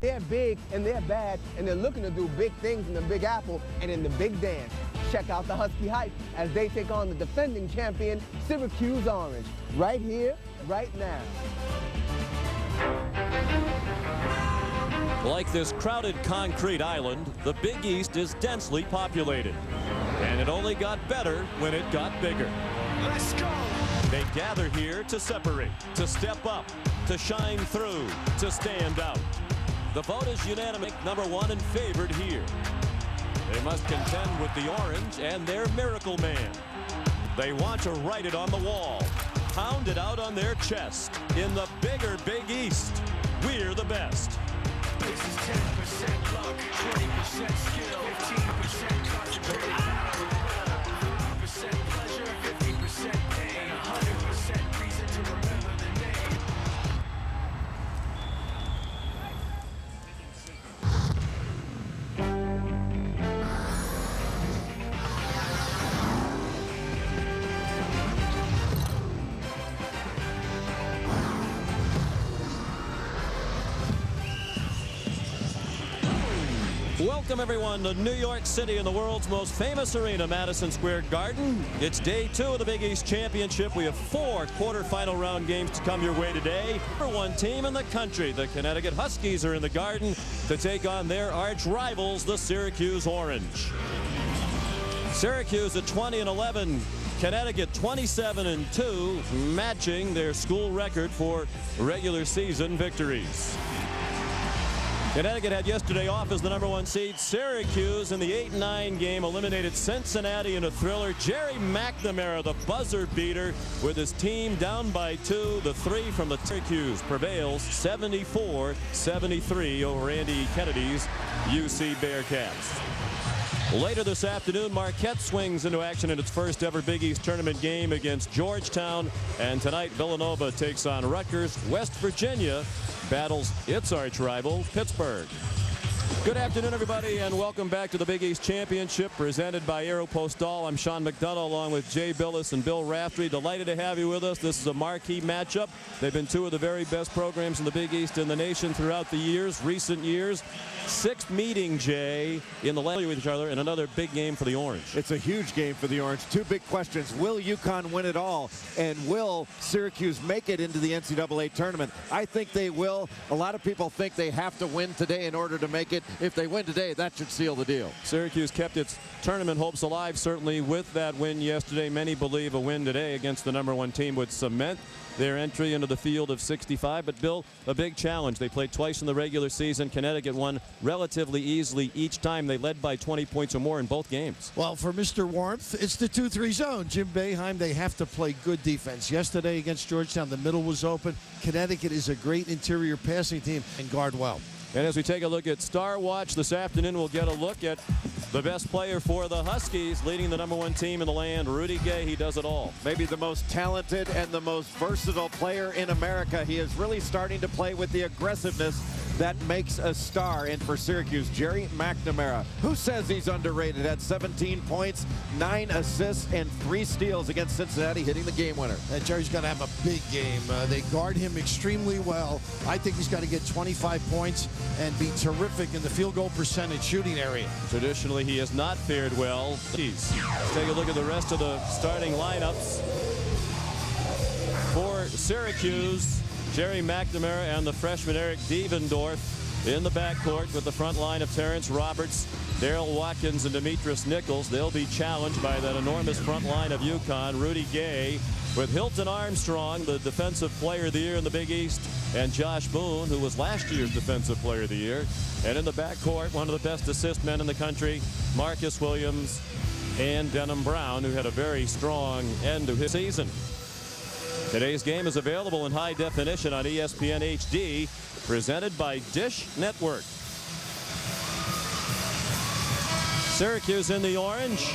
They're big and they're bad, and they're looking to do big things in the Big Apple and in the Big Dance. Check out the Husky Hype as they take on the defending champion, Syracuse Orange, right here, right now. Like this crowded concrete island, the Big East is densely populated. And it only got better when it got bigger. Let's go! They gather here to separate, to step up, to shine through, to stand out. The vote is unanimous, number one and favored here. They must contend with the Orange and their Miracle Man. They want to write it on the wall, pound it out on their chest. In the bigger Big East, we're the best. This is 10% luck, 20% skill, 15% concentrated power, 50% pleasure, 50% pain, 100% reason to remember the name. Welcome everyone to New York City in the world's most famous arena, Madison Square Garden. It's day 2 of the Big East Championship. We have 4 quarterfinal round games to come your way today. Number 1 team in the country, the Connecticut Huskies, are in the Garden to take on their arch rivals, the Syracuse Orange. Syracuse at 20-11. Connecticut 27-2, matching their school record for regular season victories. Connecticut had yesterday off as the number 1 seed. Syracuse in the 8-9 game eliminated Cincinnati in a thriller. Jerry McNamara, the buzzer beater, with his team down by 2. The 3 from the Syracuse prevails 74-73 over Andy Kennedy's UC Bearcats. Later this afternoon, Marquette swings into action in its first ever Big East tournament game against Georgetown. And tonight, Villanova takes on Rutgers. West Virginia battles its arch rival, Pittsburgh. Good afternoon, everybody, and welcome back to the Big East Championship presented by Aeropostale. I'm Sean McDonough along with Jay Billis and Bill Raftery. Delighted to have you with us. This is a marquee matchup. They've been 2 of the very best programs in the Big East in the nation throughout the years, recent years. 6th meeting, Jay, in the land with each other, and another big game for the Orange. It's a huge game for the Orange. 2 big questions. Will UConn win it all? And will Syracuse make it into the NCAA tournament? I think they will. A lot of people think they have to win today in order to make it. If they win today, that should seal the deal. Syracuse kept its tournament hopes alive, certainly, with that win yesterday. Many believe a win today against the number 1 team would cement their entry into the field of 65. But, Bill, a big challenge. They played twice in the regular season. Connecticut won relatively easily each time. They led by 20 points or more in both games. Well, for Mr. Warmth, it's the 2-3 zone. Jim Boeheim, they have to play good defense. Yesterday against Georgetown, the middle was open. Connecticut is a great interior passing team and guard well. And as we take a look at Star Watch this afternoon, we'll get a look at the best player for the Huskies, leading the number 1 team in the land, Rudy Gay. He does it all. Maybe the most talented and the most versatile player in America. He is really starting to play with the aggressiveness that makes a star. And for Syracuse, Jerry McNamara, who says he's underrated, had 17 points, 9 assists, and 3 steals against Cincinnati, hitting the game winner. Jerry's got to have a big game. They guard him extremely well. I think he's got to get 25 points and be terrific in the field goal percentage shooting area. Traditionally, he has not fared well. Let's take a look at the rest of the starting lineups. For Syracuse, Jerry McNamara and the freshman Eric Devendorf in the backcourt with the front line of Terrence Roberts, Daryl Watkins, and Demetrius Nichols. They'll be challenged by that enormous front line of UConn, Rudy Gay, with Hilton Armstrong, the Defensive Player of the Year in the Big East, and Josh Boone, who was last year's Defensive Player of the Year. And in the backcourt, one of the best assist men in the country, Marcus Williams and Denham Brown, who had a very strong end to his season. Today's game is available in high definition on ESPN HD, presented by Dish Network. Syracuse in the orange,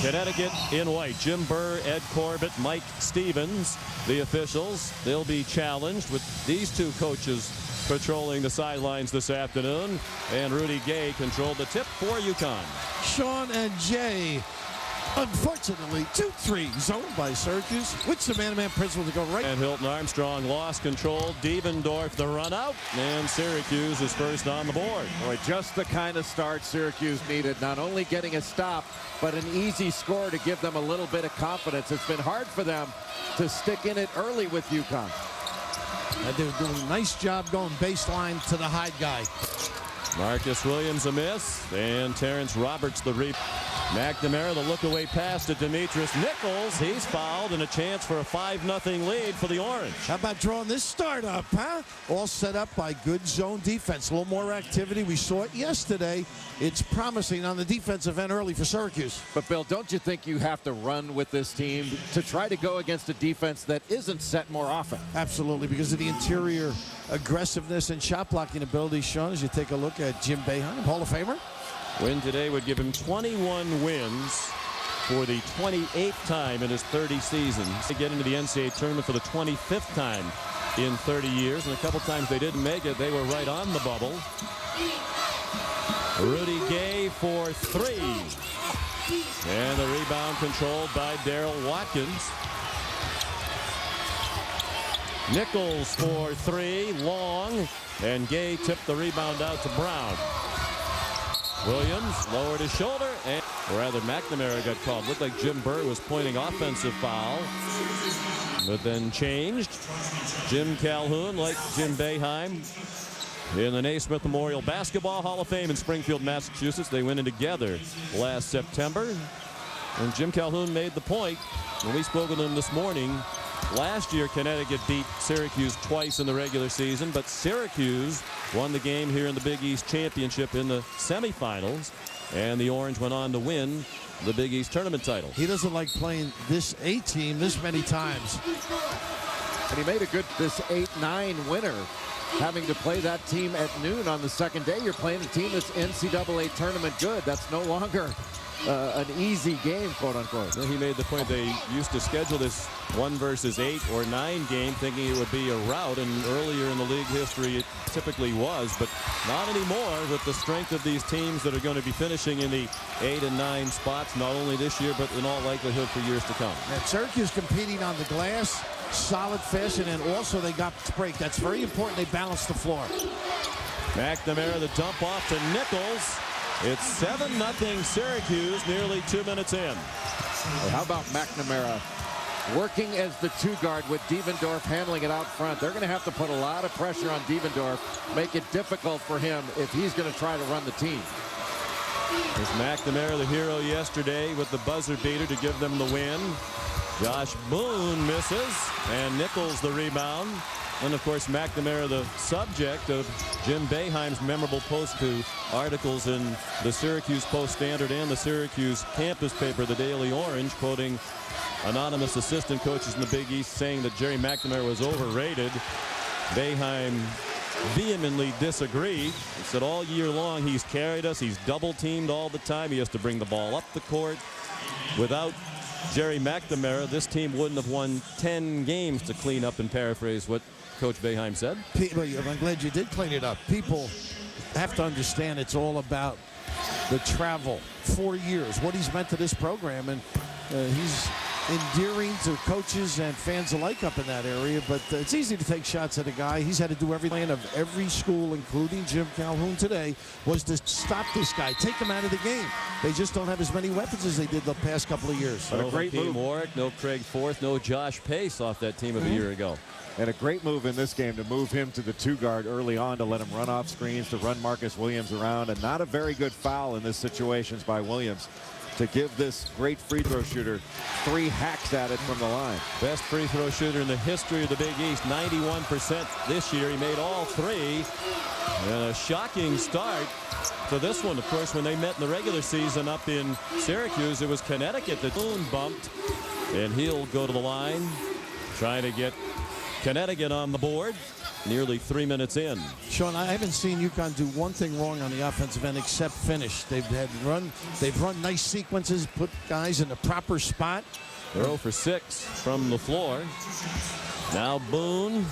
Connecticut in white. Jim Burr, Ed Corbett, Mike Stevens, the officials. They'll be challenged with these 2 coaches patrolling the sidelines this afternoon. And Rudy Gay controlled the tip for UConn. Sean and Jay, Unfortunately, 2-3 zone by Syracuse, which the man-to-man principle to go right. And Hilton Armstrong lost control. Devendorf the run out, and Syracuse is first on the board. Boy, just the kind of start Syracuse needed. Not only getting a stop, but an easy score to give them a little bit of confidence. It's been hard for them to stick in it early with UConn. They're doing a nice job going baseline to the hide guy. Marcus Williams a miss, and Terrence Roberts the rebound. McNamara, the look-away pass to Demetrius Nichols. He's fouled, and a chance for a 5-0 lead for the Orange. How about drawing this start up, huh? All set up by good zone defense. A little more activity. We saw it yesterday. It's promising on the defensive end early for Syracuse. But, Bill, don't you think you have to run with this team to try to go against a defense that isn't set more often? Absolutely, because of the interior aggressiveness and shot blocking ability shown as you take a look at Jim Boeheim, Hall of Famer. Win today would give him 21 wins for the 28th time in his 30 seasons. To get into the NCAA tournament for the 25th time in 30 years, and a couple times they didn't make it. They were right on the bubble. Rudy Gay for 3. And the rebound controlled by Darrell Watkins. Nichols for 3, long, and Gay tipped the rebound out to Brown. Williams lowered his shoulder, and rather McNamara got called. Looked like Jim Burr was pointing offensive foul, but then changed. Jim Calhoun, like Jim Boeheim, in the Naismith Memorial Basketball Hall of Fame in Springfield, Massachusetts. They went in together last September, and Jim Calhoun made the point when we spoke with him this morning. Last year, Connecticut beat Syracuse twice in the regular season, but Syracuse won the game here in the Big East Championship in the semifinals, and the Orange went on to win the Big East tournament title. He doesn't like playing this A team this many times. And he made a good, this 8-9 winner, having to play that team at noon on the second day. You're playing a team that's NCAA tournament good. That's no longer an easy game, quote unquote. He made the point they used to schedule this 1 versus 8 or 9 game thinking it would be a rout, and earlier in the league history it typically was, but not anymore with the strength of these teams that are going to be finishing in the 8 and 9 spots, not only this year but in all likelihood for years to come. And Syracuse competing on the glass, solid fashion, and also they got to break. That's very important. They balance the floor. McNamara, the dump off to Nichols. It's 7-0 Syracuse, nearly 2 minutes in. Well, how about McNamara working as the 2-guard with Devendorf handling it out front? They're going to have to put a lot of pressure on Devendorf, make it difficult for him if he's going to try to run the team. There's McNamara, the hero yesterday, with the buzzer beater to give them the win. Josh Boone misses, and Nichols the rebound. And, of course, McNamara, the subject of Jim Boeheim's memorable post to articles in the Syracuse Post-Standard and the Syracuse campus paper, the Daily Orange, quoting anonymous assistant coaches in the Big East saying that Jerry McNamara was overrated. Boeheim vehemently disagreed. He said all year long he's carried us. He's double-teamed all the time. He has to bring the ball up the court. Without Jerry McNamara, this team wouldn't have won 10 games, to clean up and paraphrase what Coach Boeheim said. I'm glad you did clean it up. People have to understand it's all about the travel. 4 years, what he's meant to this program, and he's endearing to coaches and fans alike up in that area, but it's easy to take shots at a guy. He's had to do everything of every school, including Jim Calhoun today, was to stop this guy, take him out of the game. They just don't have as many weapons as they did the past couple of years. No Hakeem Warwick, no Craig Forth, no Josh Pace off that team of a year ago. And a great move in this game to move him to the 2-guard early on, to let him run off screens, to run Marcus Williams around, and not a very good foul in this situation by Williams to give this great free throw shooter 3 hacks at it from the line. Best free throw shooter in the history of the Big East, 91% this year. He made all 3. And a shocking start to this one. Of course, when they met in the regular season up in Syracuse, it was Connecticut that Boone bumped, and he'll go to the line trying to get Connecticut on the board. Nearly 3 minutes in. Sean, I haven't seen UConn do one thing wrong on the offensive end except finish. They've run nice sequences, put guys in the proper spot. They're 0 for 6 from the floor. Now Boone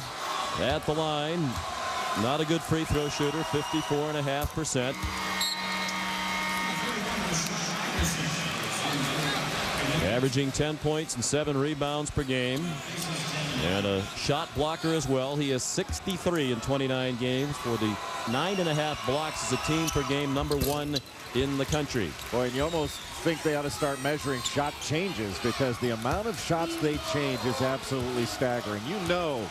at the line. Not a good free throw shooter, 54.5%. averaging 10 points and 7 rebounds per game. And a shot blocker as well. He has 63 in 29 games for the 9.5 blocks as a team per game, #1 in the country. Boy, and you almost think they ought to start measuring shot changes, because the amount of shots they change is absolutely staggering. You know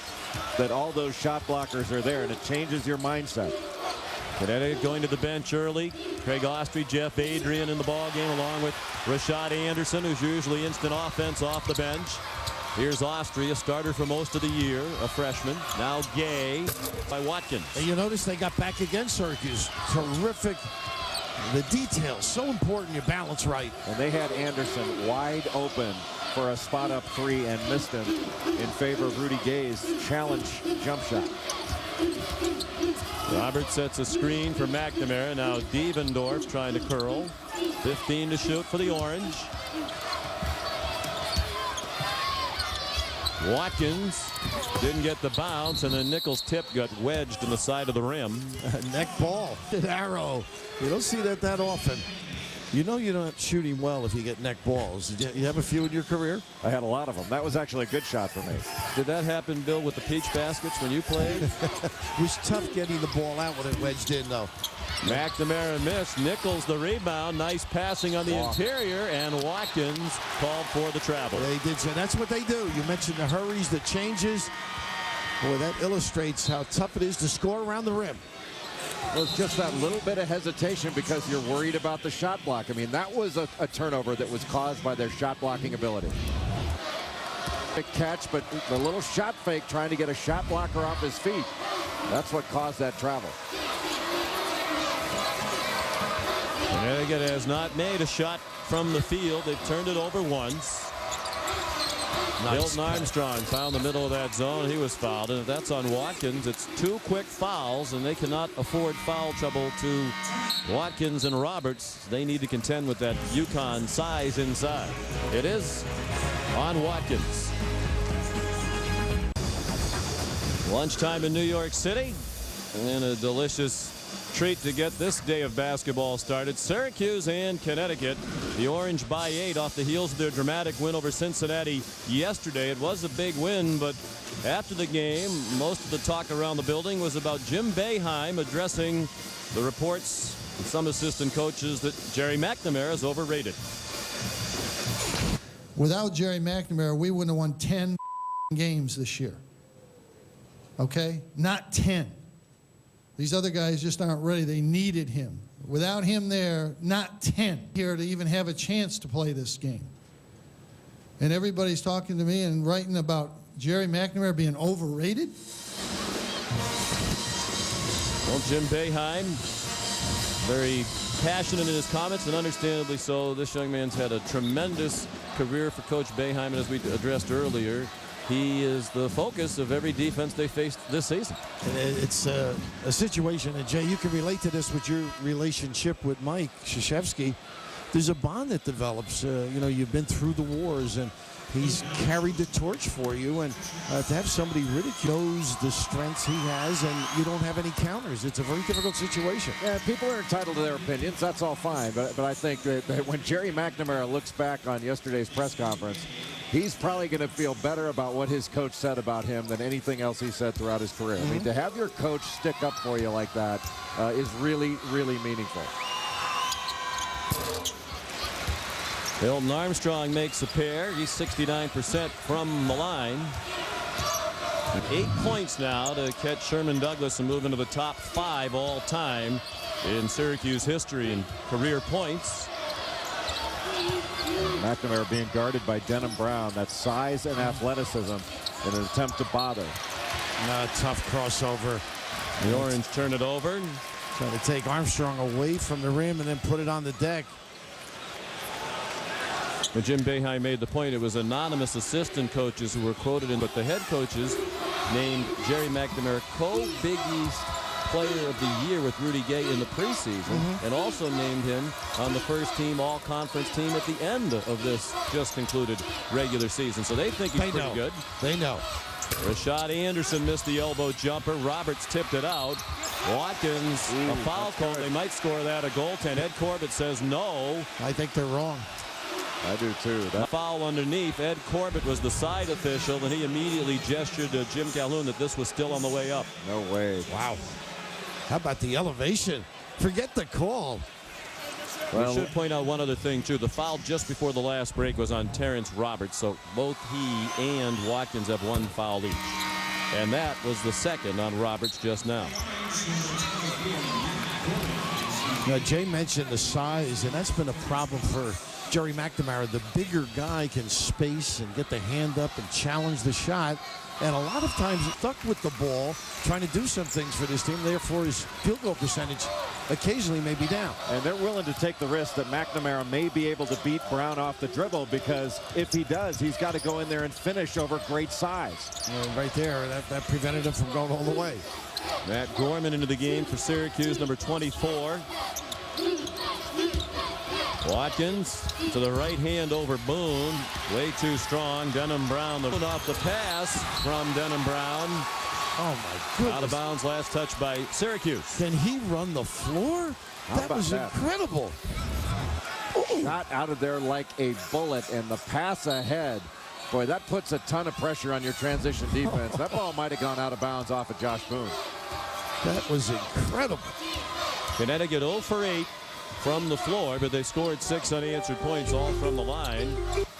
that all those shot blockers are there, and it changes your mindset. Connecticut going to the bench early. Craig Austrie, Jeff Adrian in the ball game, along with Rashad Anderson, who's usually instant offense off the bench. Here's Austrie, a starter for most of the year, a freshman. Now Gay by Watkins. And you notice they got back against Syracuse. Terrific. The details, so important you balance right. And they had Anderson wide open for a spot up 3 and missed him in favor of Rudy Gay's challenge jump shot. Roberts sets a screen for McNamara. Now Devendorf trying to curl. 15 to shoot for the Orange. Watkins didn't get the bounce, and then Nichols' tip got wedged in the side of the rim. Neck ball. Arrow. You don't see that often. You know you're not shooting well if you get neck balls. You have a few in your career? I had a lot of them. That was actually a good shot for me. Did that happen, Bill, with the peach baskets when you played? It was tough getting the ball out when it wedged in, though. McNamara missed. Nichols the rebound. Nice passing on the interior, and Watkins called for the travel. They did so. That's what they do. You mentioned the hurries, the changes. Boy, that illustrates how tough it is to score around the rim. Well, it's just that little bit of hesitation because you're worried about the shot block. I mean, that was a turnover that was caused by their shot blocking ability. Big catch, but the little shot fake trying to get a shot blocker off his feet. That's what caused that travel. Connecticut has not made a shot from the field. They've turned it over once. Hilton Armstrong found the middle of that zone. He was fouled, and if that's on Watkins, it's 2 quick fouls, and they cannot afford foul trouble to Watkins and Roberts. They need to contend with that UConn size inside. It is on Watkins. Lunchtime in New York City, and a delicious treat to get this day of basketball started. Syracuse and Connecticut. The Orange by 8 off the heels of their dramatic win over Cincinnati yesterday. It was a big win, but after the game, most of the talk around the building was about Jim Boeheim addressing the reports from some assistant coaches that Jerry McNamara is overrated. Without Jerry McNamara, we wouldn't have won 10 games this year. Okay? Not 10. These other guys just aren't ready. They needed him. Without him there, not 10 here to even have a chance to play this game. And everybody's talking to me and writing about Jerry McNamara being overrated. Well, Jim Boeheim, very passionate in his comments, and understandably so. This young man's had a tremendous career for Coach Boeheim, and as we addressed earlier, he is the focus of every defense they faced this season. It's a situation, and Jay, you can relate to this with your relationship with Mike Krzyzewski. There's a bond that develops. You know, you've been through the wars, and he's carried the torch for you. And to have somebody ridicule the strengths he has, and you don't have any counters, it's a very difficult situation. Yeah, people are entitled to their opinions. That's all fine. But I think that when Jerry McNamara looks back on yesterday's press conference, he's probably going to feel better about what his coach said about him than anything else he said throughout his career. I mean, to have your coach stick up for you like that is really, really meaningful. Hilton Armstrong makes a pair. He's 69% from the line. 8 points now to catch Sherman Douglas and move into the top 5 all time in Syracuse history in career points. McNamara being guarded by Denham Brown. That's size and athleticism in an attempt to bother. Tough crossover. The Orange turn it over. Trying to take Armstrong away from the rim and then put it on the deck. But Jim Boeheim made the point. It was anonymous assistant coaches who were quoted in, but the head coaches named Jerry McNamara co-Big East Player of the Year with Rudy Gay in the preseason, and also named him on the first team all-conference team at the end of this just concluded regular season. So they think he's pretty good. They know. Rashad Anderson missed the elbow jumper. Roberts tipped it out. Watkins, a foul call. They might score that a goaltend. Ed Corbett says no. I think they're wrong. I do too. That foul underneath. Ed Corbett was the side official, and he immediately gestured to Jim Calhoun that this was still on the way up. No way. Wow. How about the elevation? Forget the call. Well, we should point out one other thing, too. The foul just before the last break was on Terrence Roberts, so both he and Watkins have one foul each. And that was the second on Roberts just now. Now, Jay mentioned the size, and that's been a problem for Jerry McNamara. The bigger guy can space and get the hand up and challenge the shot. And a lot of times stuck with the ball, trying to do some things for this team. Therefore, his field goal percentage occasionally may be down. And they're willing to take the risk that McNamara may be able to beat Brown off the dribble, because if he does, he's got to go in there and finish over great size. Right there, that prevented him from going all the way. Matt Gorman into the game for Syracuse, number 24. Watkins to the right hand over Boone. Way too strong. Denham Brown off the pass from Denham Brown. Oh, my goodness. Out of bounds, last touch by Syracuse. Can he run the floor? That was incredible. Shot out of there like a bullet, and the pass ahead. Boy, that puts a ton of pressure on your transition defense. That ball might have gone out of bounds off of Josh Boone. That was incredible. Connecticut 0 for 8 from the floor, but they scored 6 unanswered points, all from the line.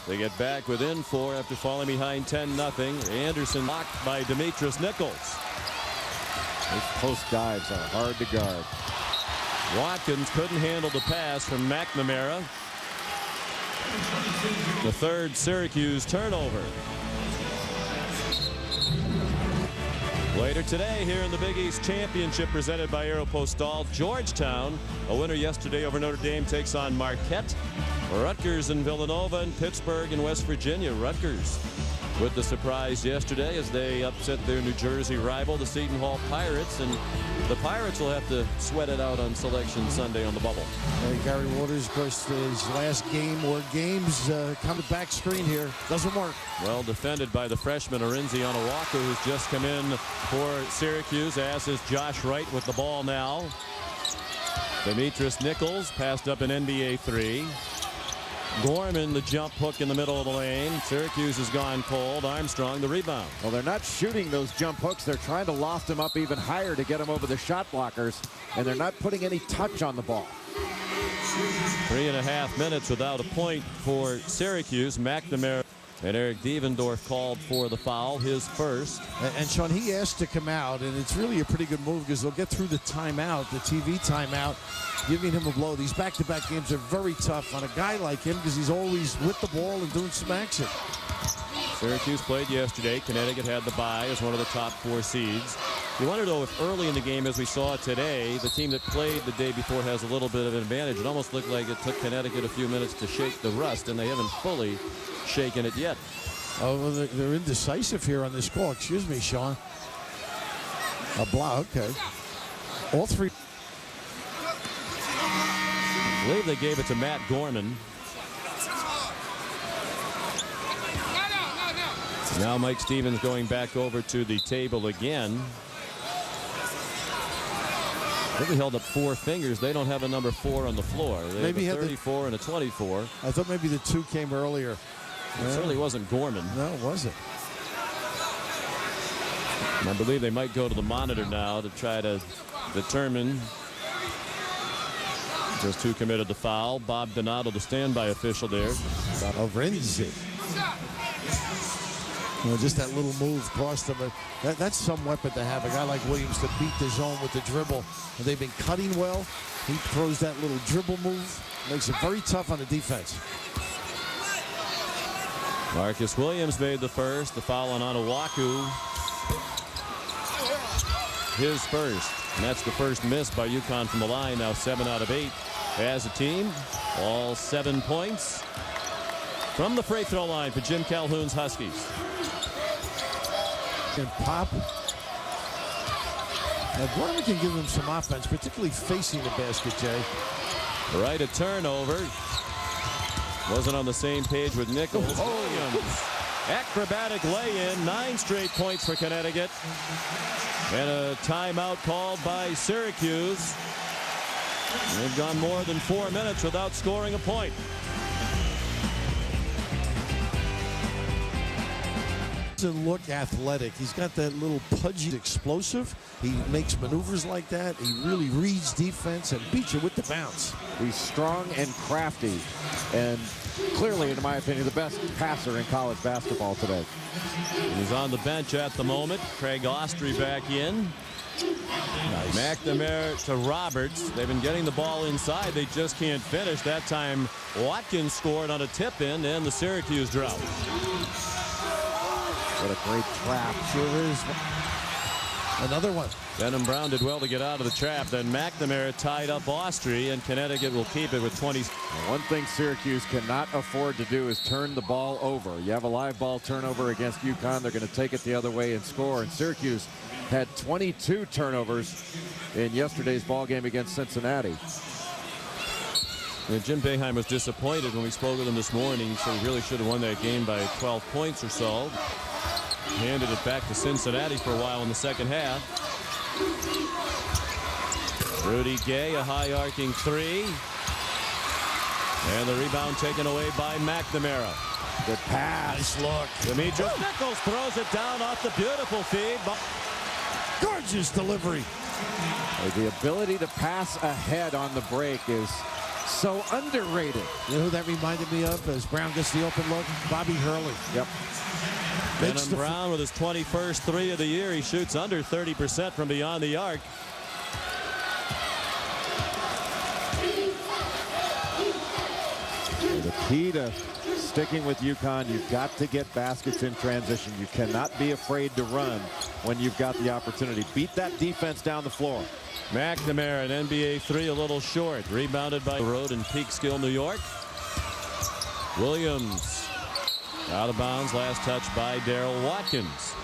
They get back within 4 after falling behind 10-0. Anderson blocked by Demetrius Nichols. Those post dives are hard to guard. Watkins couldn't handle the pass from McNamara. The third Syracuse turnover. Later today here in the Big East Championship presented by Aeropostale, Georgetown, a winner yesterday over Notre Dame, takes on Marquette. Rutgers and Villanova, and Pittsburgh and West Virginia. Rutgers with the surprise yesterday as they upset their New Jersey rival, the Seton Hall Pirates, and the Pirates will have to sweat it out on Selection Sunday on the bubble. Gary Waters, of course, his last game or games come to back screen here. Doesn't work. Well defended by the freshman Arinze Onuaku, who's just come in for Syracuse, as is Josh Wright with the ball now. Demetrius Nichols passed up an NBA 3. Gorman, the jump hook in the middle of the lane. Syracuse has gone cold. Armstrong, the rebound. Well, they're not shooting those jump hooks. They're trying to loft them up even higher to get them over the shot blockers, and they're not putting any touch on the ball. 3.5 minutes without a point for Syracuse. McNamara and Eric Devendorf called for the foul, his first. And Sean, he asked to come out, and it's really a pretty good move because they'll get through the timeout, the TV timeout, giving him a blow. These back-to-back games are very tough on a guy like him because he's always with the ball and doing some action. Syracuse played yesterday. Connecticut had the bye as one of the top 4 seeds. You wonder, though, if early in the game, as we saw today, the team that played the day before has a little bit of an advantage. It almost looked like it took Connecticut a few minutes to shake the rust, and they haven't fully shaken it yet. Oh, well, they're indecisive here on this call. Excuse me, Sean. A block, okay. All 3. I believe they gave it to Matt Gorman. Now Mike Stevens going back over to the table again. I think he held up 4 fingers. They don't have a number 4 on the floor. They maybe have a 34 and a 24. I thought maybe the 2 came earlier. It certainly wasn't Gorman. No, it wasn't. And I believe they might go to the monitor now to try to determine just who committed the foul. Bob Donato, the standby official there. Arinze. Just that little move cost them. That's some weapon to have. A guy like Williams to beat the zone with the dribble. And they've been cutting well. He throws that little dribble move. Makes it very tough on the defense. Marcus Williams made the first. The foul on Onuaku. His first. And that's the first miss by UConn from the line. Now 7 out of 8 as a team. All 7 points from the free throw line for Jim Calhoun's Huskies. And pop. Now Gorman can give him some offense, particularly facing the basket, Jay. Right, a turnover. Wasn't on the same page with Nichols. Williams. Acrobatic lay-in. 9 straight points for Connecticut. And a timeout called by Syracuse. They've gone more than 4 minutes without scoring a point. doesn't look athletic. He's got that little pudgy explosive. He makes maneuvers like that. He really reads defense and beats you with the bounce. He's strong and crafty, and clearly, in my opinion, the best passer in college basketball today. He's on the bench at the moment. Craig Austrie back in. Nice. McNamara to Roberts. They've been getting the ball inside. They just can't finish. That time, Watkins scored on a tip-in and the Syracuse drought. What a great trap. Sure is. Another one. Denham Brown did well to get out of the trap. Then McNamara tied up Austrie, and Connecticut will keep it with 20. One thing Syracuse cannot afford to do is turn the ball over. You have a live ball turnover against UConn. They're going to take it the other way and score. And Syracuse had 22 turnovers in yesterday's ball game against Cincinnati. And Jim Boeheim was disappointed when we spoke with him this morning. So he really should have won that game by 12 points or so. Handed it back to Cincinnati for a while in the second half. Rudy Gay, a high arcing three. And the rebound taken away by McNamara. Good pass. Nice look. Demetrius Nichols throws it down off the beautiful feed. Gorgeous delivery. The ability to pass ahead on the break is so underrated. You know who that reminded me of as Brown gets the open look? Bobby Hurley. Yep. Denham Brown with his 21st three of the year. He shoots under 30% from beyond the arc. The key to sticking with UConn, you've got to get baskets in transition. You cannot be afraid to run when you've got the opportunity. Beat that defense down the floor. McNamara, an NBA three, a little short. Rebounded by the road in Peekskill, New York. Williams out of bounds. Last touch by Darrell Watkins.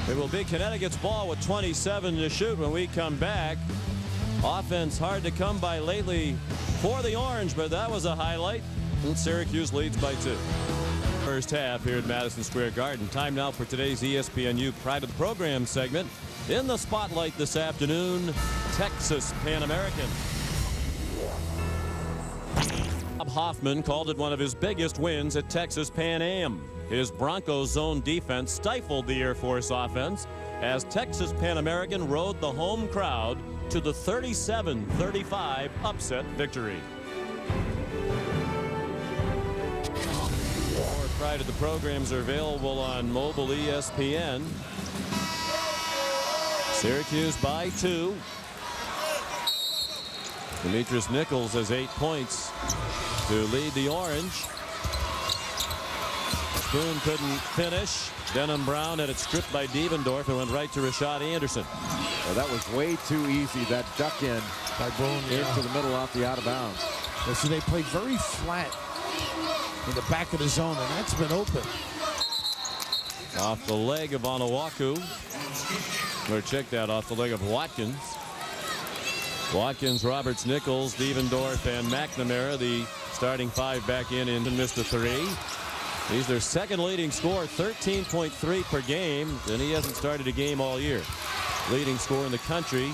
It will be Connecticut's ball with 27 to shoot when we come back. Offense hard to come by lately for the Orange, but that was a highlight. Syracuse leads by 2. First half here at Madison Square Garden. Time now for today's ESPNU Pride of the Program segment. In the spotlight this afternoon, Texas Pan American. Bob Hoffman called it one of his biggest wins at Texas Pan Am. His Broncos zone defense stifled the Air Force offense as Texas Pan American rode the home crowd to the 37-35 upset victory. More Pride of the programs are available on mobile ESPN. Syracuse by 2. Demetrius Nichols has 8 points to lead the Orange. Spoon couldn't finish. Denham Brown had it stripped by Devendorf and went right to Rashad Anderson. Well, that was way too easy. That duck in by Boone into the middle off the out of bounds. So they played very flat in the back of the zone, and that's been open. Off the leg of Onuaku. Or check that, off the leg of Watkins. Watkins, Roberts, Nichols, Devendorf, and McNamara, the starting 5 back in and missed a 3. He's their second leading scorer, 13.3 per game, and he hasn't started a game all year. Leading scorer in the country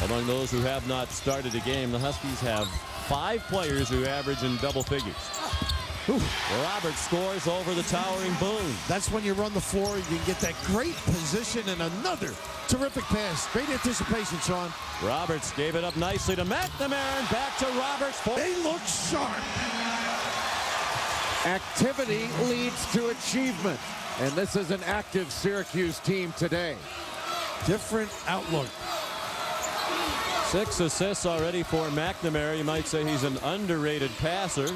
among those who have not started a game. The Huskies have 5 players who average in double figures. Roberts scores over the towering Boone. That's when you run the floor. You can get that great position and another terrific pass. Great anticipation, Sean. Roberts gave it up nicely to McNamara and back to Roberts. They look sharp. Activity leads to achievement, and this is an active Syracuse team today. Different outlook. 6 assists already for McNamara. You might say he's an underrated passer.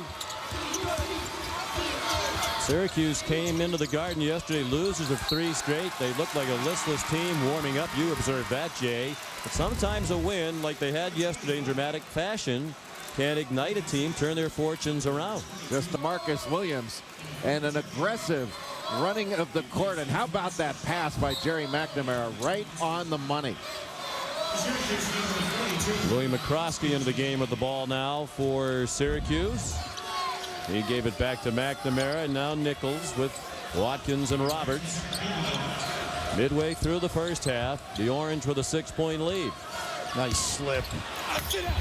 Syracuse came into the Garden yesterday, losers of 3 straight. They looked like a listless team warming up. You observed that, Jay. But sometimes a win, like they had yesterday in dramatic fashion, can ignite a team, turn their fortunes around. Just Marcus Williams and an aggressive running of the court. And how about that pass by Jerry McNamara right on the money? William McCroskey into the game with the ball now for Syracuse. He gave it back to McNamara, and now Nichols with Watkins and Roberts. Midway through the first half, the Orange with a 6-point lead. Nice slip.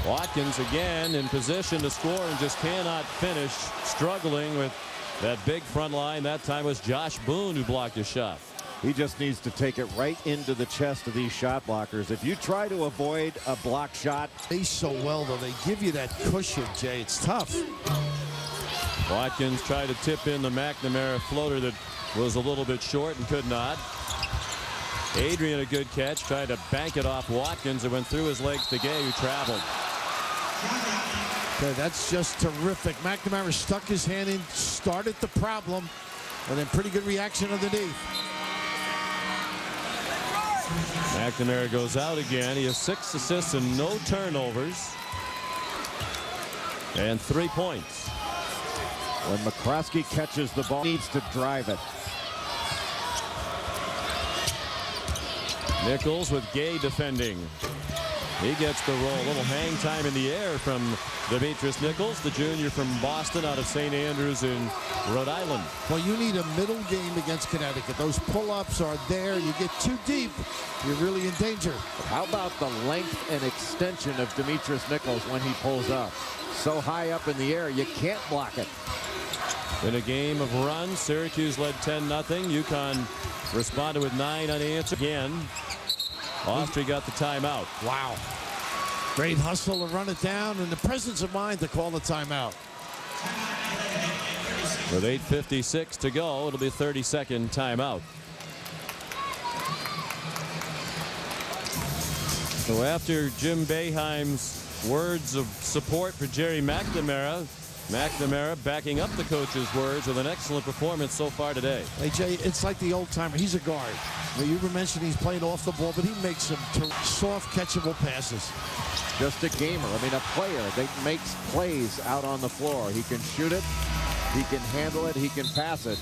Watkins again in position to score and just cannot finish, struggling with That big front line that time was Josh Boone who blocked a shot. He just needs to take it right into the chest of these shot blockers. If you try to avoid a block shot. They so well, though. They give you that cushion, Jay. It's tough. Watkins tried to tip in the McNamara floater that was a little bit short and could not. Adrian, a good catch, tried to bank it off Watkins. It went through his legs to Gay, who traveled. Okay, that's just terrific. McNamara stuck his hand in, started the problem, and then pretty good reaction underneath. McNamara goes out again. He has 6 assists and no turnovers. And 3 points. When McCroskey catches the ball, needs to drive it. Nichols with Gay defending. He gets the roll. A little hang time in the air from Demetrius Nichols, the junior from Boston out of St. Andrews in Rhode Island. Well, you need a middle game against Connecticut. Those pull-ups are there. You get too deep, you're really in danger. How about the length and extension of Demetrius Nichols when he pulls up? So high up in the air, you can't block it. In a game of runs, Syracuse led 10-0. UConn responded with 9 unanswered. Again, Austria got the timeout. Wow. Great hustle to run it down and the presence of mind to call the timeout. With 8:56 to go, it'll be a 30-second timeout. So after Jim Boeheim's words of support for Jerry McNamara, McNamara backing up the coach's words with an excellent performance so far today. Hey, Jay, it's like the old timer. He's a guard. Now, you mentioned he's playing off the ball, but he makes some soft, catchable passes. Just a gamer. I mean, a player that makes plays out on the floor. He can shoot it, he can handle it, he can pass it.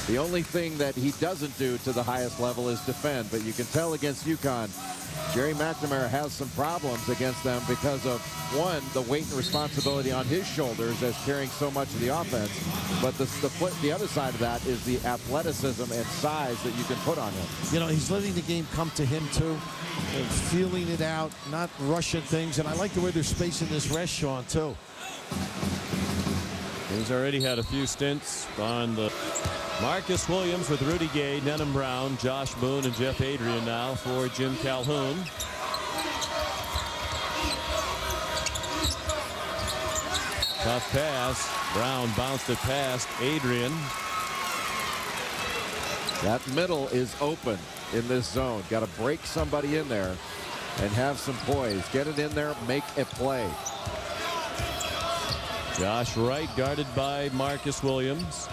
The only thing that he doesn't do to the highest level is defend. But you can tell against UConn, Jerry McNamara has some problems against them because of, one, the weight and responsibility on his shoulders as carrying so much of the offense. But the other side of that is the athleticism and size that you can put on him. You know, he's letting the game come to him, too, and feeling it out, not rushing things. And I like the way they're spacing this rest, Sean, too. He's already had a few stints on the Marcus Williams with Rudy Gay, Denham Brown, Josh Boone, and Jeff Adrian now for Jim Calhoun. Tough pass. Brown bounced it past Adrian. That middle is open in this zone. Got to break somebody in there and have some poise. Get it in there, make a play. Josh Wright guarded by Marcus Williams.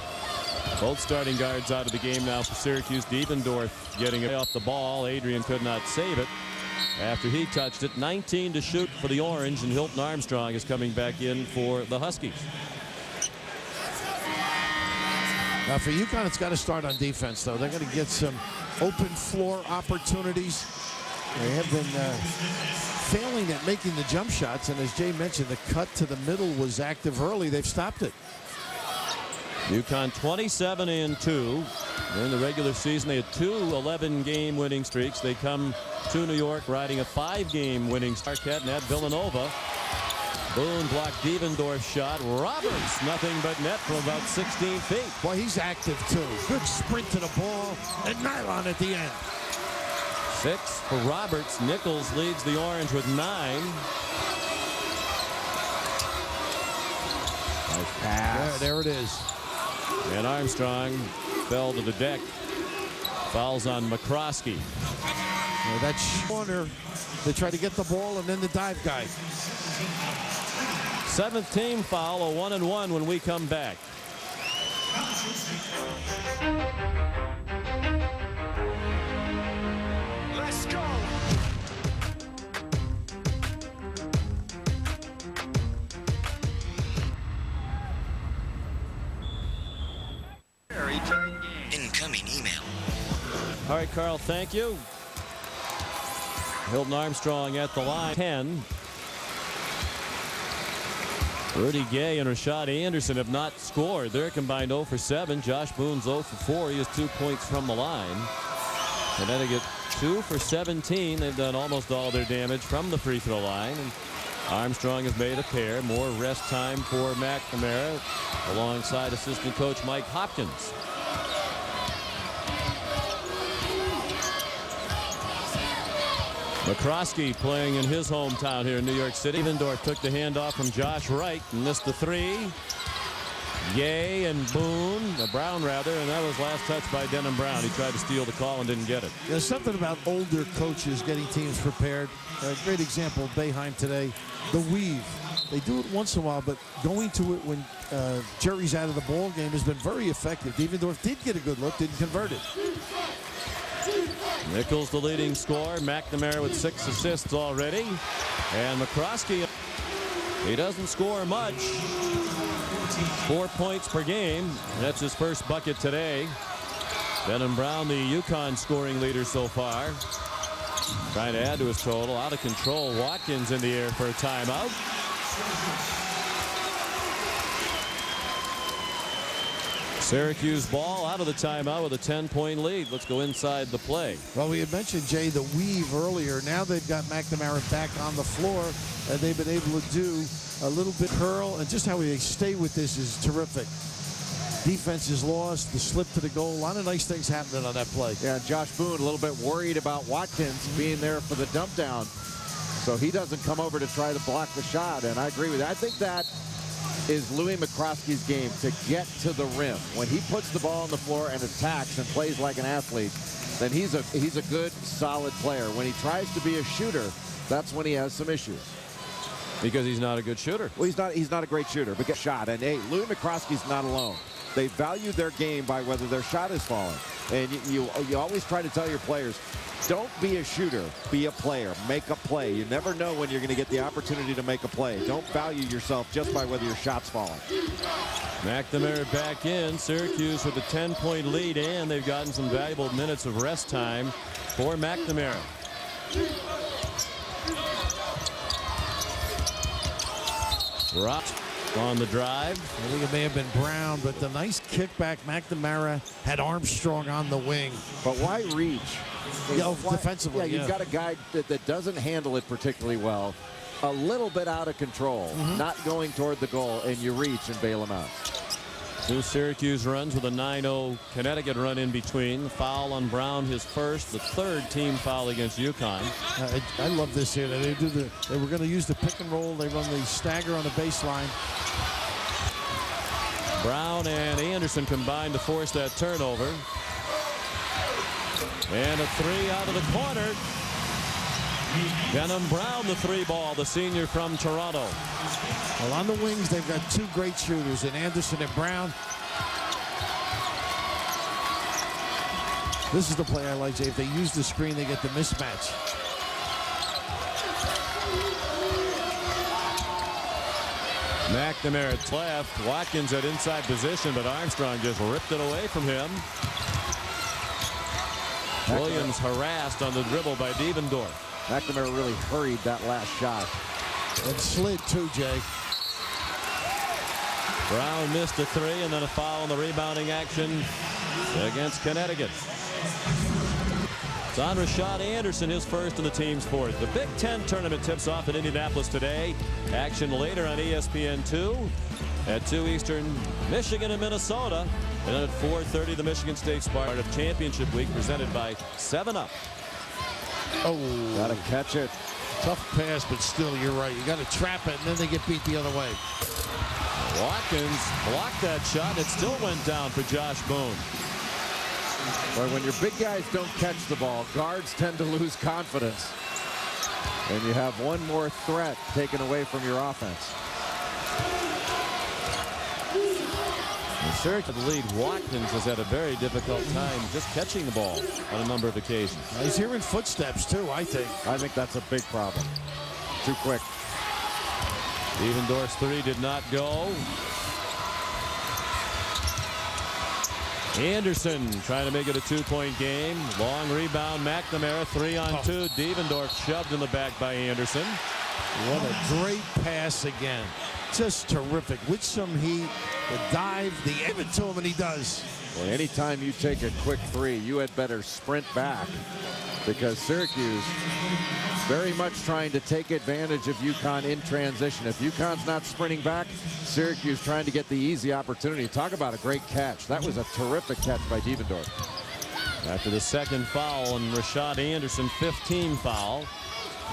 Both starting guards out of the game now for Syracuse. Diebendorf getting it off the ball. Adrian could not save it after he touched it. 19 to shoot for the Orange, and Hilton Armstrong is coming back in for the Huskies. Now for UConn, it's got to start on defense, though. They're going to get some open floor opportunities. They have been failing at making the jump shots, and as Jay mentioned, the cut to the middle was active early. They've stopped it. UConn 27-2. In the regular season, they had 2 11-game winning streaks. They come to New York riding a 5-game winning streak. Marquette and at Villanova. Boone blocked Diebendorf's shot. Roberts, nothing but net from about 16 feet. Boy, he's active, too. Good sprint to the ball, and nylon at the end. 6 for Roberts. Nichols leads the Orange with 9. Nice pass. There it is. And Armstrong fell to the deck. Fouls on McCroskey. That corner, they try to get the ball, and then the dive guy. 7th team foul, a 1-and-1 when we come back. Let's go. Incoming email. All right, Carl, thank you. Hilton Armstrong at the line. 10. Rudy Gay and Rashad Anderson have not scored. They're combined 0 for 7. Josh Boone's 0 for 4. He has 2 points from the line. Connecticut 2 for 17. They've done almost all their damage from the free throw line. And Armstrong has made a pair. More rest time for McNamara alongside assistant coach Mike Hopkins. McCroskey playing in his hometown here in New York City. Evendorf took the handoff from Josh Wright and missed the three. Gay and Boone, Brown rather, and that was last touch by Denham Brown. He tried to steal the call and didn't get it. There's something about older coaches getting teams prepared. A great example, Boeheim today, the weave. They do it once in a while, but going to it when Jerry's out of the ball game has been very effective. Evendorf did get a good look, didn't convert it. Nichols the leading scorer. McNamara with 6 assists already. And McCroskey, he doesn't score much. 4 points per game. That's his first bucket today. Denham Brown, the UConn scoring leader so far. Trying to add to his total. Out of control. Watkins in the air for a timeout. Syracuse ball out of the timeout with a 10-point lead. Let's go inside the play. Well, we had mentioned, Jay, the weave earlier. Now they've got McNamara back on the floor, and they've been able to do a little bit curl, and just how they stay with this is terrific. Defense is lost, the slip to the goal. A lot of nice things happening on that play. Yeah, Josh Boone a little bit worried about Watkins being there for the dump down, so he doesn't come over to try to block the shot, and I agree with that. I think that is Louis McCroskey's game, to get to the rim. When he puts the ball on the floor and attacks and plays like an athlete, then he's a good, solid player. When he tries to be a shooter, that's when he has some issues. Because he's not a good shooter. Well, he's not a great shooter, but get shot. And hey, Louis McCroskey's not alone. They value their game by whether their shot is falling. And you always try to tell your players, don't be a shooter, be a player. Make a play. You never know when you're going to get the opportunity to make a play. Don't value yourself just by whether your shot's falling. McNamara back in. Syracuse with a 10-point lead, and they've gotten some valuable minutes of rest time for McNamara. Rock on the drive. I think it may have been Brown, but the nice kickback. McNamara had Armstrong on the wing. But why reach? Defensively, yeah, you've got a guy that doesn't handle it particularly well, a little bit out of control, not going toward the goal, and you reach and bail him out. 2 Syracuse runs with a 9-0 Connecticut run in between. Foul on Brown, his first, the 3rd team foul against UConn. I love this here. They were going to use the pick and roll. They run the stagger on the baseline. Brown and Anderson combined to force that turnover. And a 3 out of the corner. Denham Brown, the 3 ball, the senior from Toronto. Well, on the wings, they've got 2 great shooters in Anderson and Brown. This is the play I like, Jay. If they use the screen, they get the mismatch. McNamara at left. Watkins at inside position, but Armstrong just ripped it away from him. Williams harassed on the dribble by Devendorf. McNamara really hurried that last shot. And slid too, Jay. Brown missed a 3, and then a foul on the rebounding action against Connecticut. It's on Rashad Anderson, his first in the team's 4th. The Big Ten tournament tips off in Indianapolis today. Action later on ESPN2 at 2 Eastern, Michigan and Minnesota. And then at 4:30, the Michigan State Spartan of Championship Week, presented by 7-Up. Oh, gotta catch it. Tough pass, but still, you're right. You got to trap it, and then they get beat the other way. Watkins blocked that shot. It still went down for Josh Boone. But when your big guys don't catch the ball, guards tend to lose confidence. And you have one more threat taken away from your offense. Syracuse lead. Watkins has had a very difficult time just catching the ball on a number of occasions. He's hearing footsteps, too, I think. I think that's a big problem. Too quick. Devendorf's 3 did not go. Anderson trying to make it a 2-point game. Long rebound. McNamara 3 on 2. Devendorf shoved in the back by Anderson. What a great pass again. Just terrific. With some heat, the dive, the give it to him, and he does. Well, anytime you take a quick three, you had better sprint back, because Syracuse very much trying to take advantage of UConn in transition. If UConn's not sprinting back, Syracuse trying to get the easy opportunity. Talk about a great catch. That was a terrific catch by Devendorf. After the second foul on Rashad Anderson, 15 foul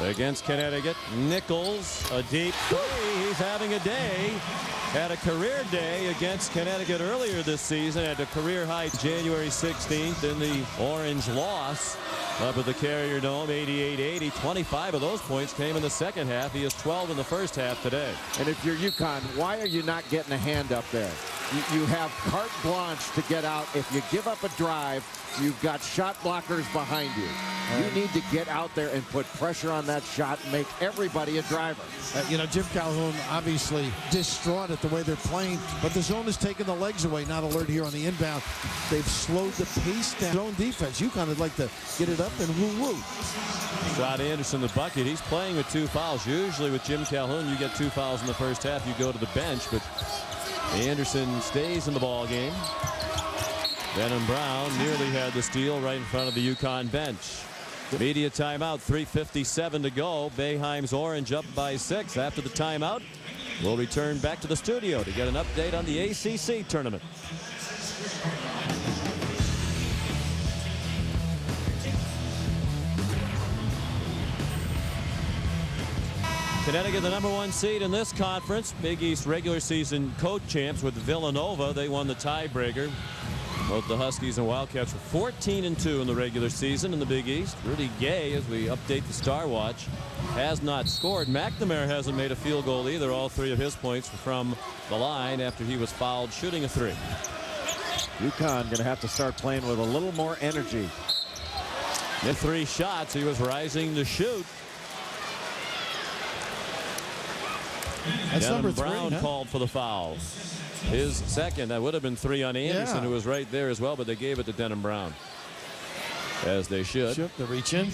against Connecticut. Nichols, a deep three. He's having a day. Had a career day against Connecticut earlier this season. Had a career high January 16th in the Orange loss up at the Carrier Dome, 88-80. 25 of those points came in the second half. He has 12 in the first half today. And if you're UConn, why are you not getting a hand up there? You have carte blanche to get out. If you give up a drive, you've got shot blockers behind you. You need to get out there and put pressure on that shot and make everybody a driver. You know, Jim Calhoun obviously distraught at the way they're playing, but the zone is taking the legs away. Not alert here on the inbound. They've slowed the pace down. Zone defense. UConn would like to get it up and woo-woo. Rashad Anderson, the bucket. He's playing with 2 fouls. Usually with Jim Calhoun, you get 2 fouls in the first half. You go to the bench, but Anderson stays in the ball game. Denham Brown nearly had the steal right in front of the UConn bench. Media timeout, 3:57 to go. Boeheim's Orange up by 6. After the timeout, we'll return back to the studio to get an update on the ACC tournament. Connecticut, the #1 seed in this conference. Big East regular season co-champs with Villanova. They won the tiebreaker. Both the Huskies and Wildcats were 14-2 in the regular season in the Big East. Rudy Gay, as we update the Star Watch, has not scored. McNamara hasn't made a field goal either. All 3 of his points from the line after he was fouled shooting a 3. UConn going to have to start playing with a little more energy. In 3 shots, he was rising to shoot. That's number 3, Brown called for the foul. His second. That would have been 3 on Anderson, who was right there as well, but they gave it to Denham Brown, as they should. The reach in.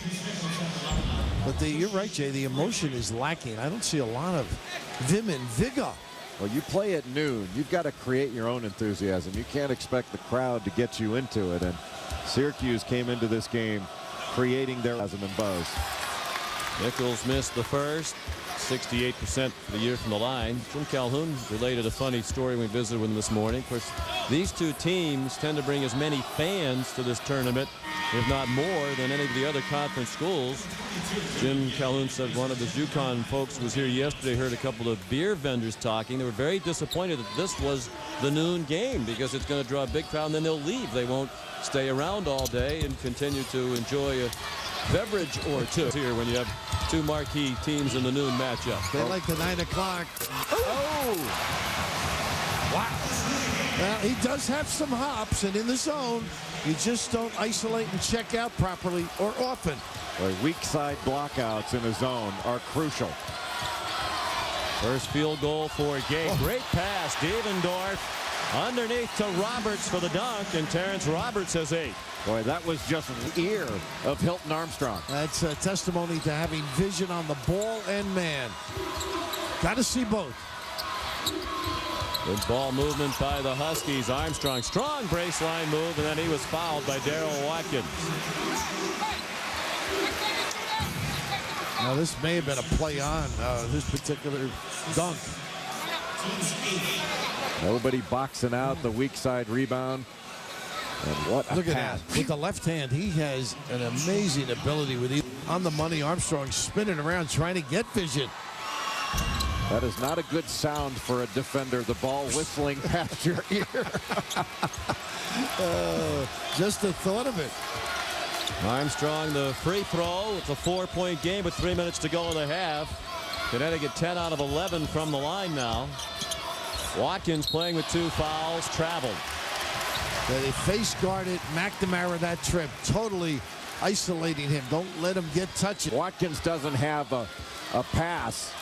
But you're right, Jay. The emotion is lacking. I don't see a lot of vim and vigor. Well, you play at noon. You've got to create your own enthusiasm. You can't expect the crowd to get you into it. And Syracuse came into this game creating their enthusiasm and buzz. Nichols missed the first. 68% for the year from the line. Jim Calhoun related a funny story when we visited with him this morning. Of course, these 2 teams tend to bring as many fans to this tournament, if not more, than any of the other conference schools. Jim Calhoun said one of his UConn folks was here yesterday, heard a couple of beer vendors talking. They were very disappointed that this was the noon game because it's going to draw a big crowd and then they'll leave. They won't stay around all day and continue to enjoy a beverage or 2 here when you have 2 marquee teams in the noon matchup. They like the 9 o'clock. Oh! Wow. Well, he does have some hops, and in the zone, you just don't isolate and check out properly or often. Well, weak side blockouts in a zone are crucial. First field goal for Gay. Great pass. Devendorf underneath to Roberts for the dunk, and Terrence Roberts has 8. Boy, that was just the ear of Hilton Armstrong. That's a testimony to having vision on the ball and man. Got to see both. Good ball movement by the Huskies. Armstrong, strong baseline move, and then he was fouled by Darrell Watkins. Now, this may have been a play on this particular dunk. Nobody boxing out the weak side rebound. And what a Look at pass. that. With the left hand, he has an amazing ability with on the money. Armstrong spinning around trying to get vision. That is not a good sound for a defender. The ball whistling past your ear. Just the thought of it. Armstrong, the free throw. It's a 4-point game with 3 minutes to go in the half. Connecticut 10 out of 11 from the line now. Watkins playing with 2 fouls, traveled. They face guarded McNamara that trip, totally isolating him. Don't let him get touched. Watkins doesn't have a pass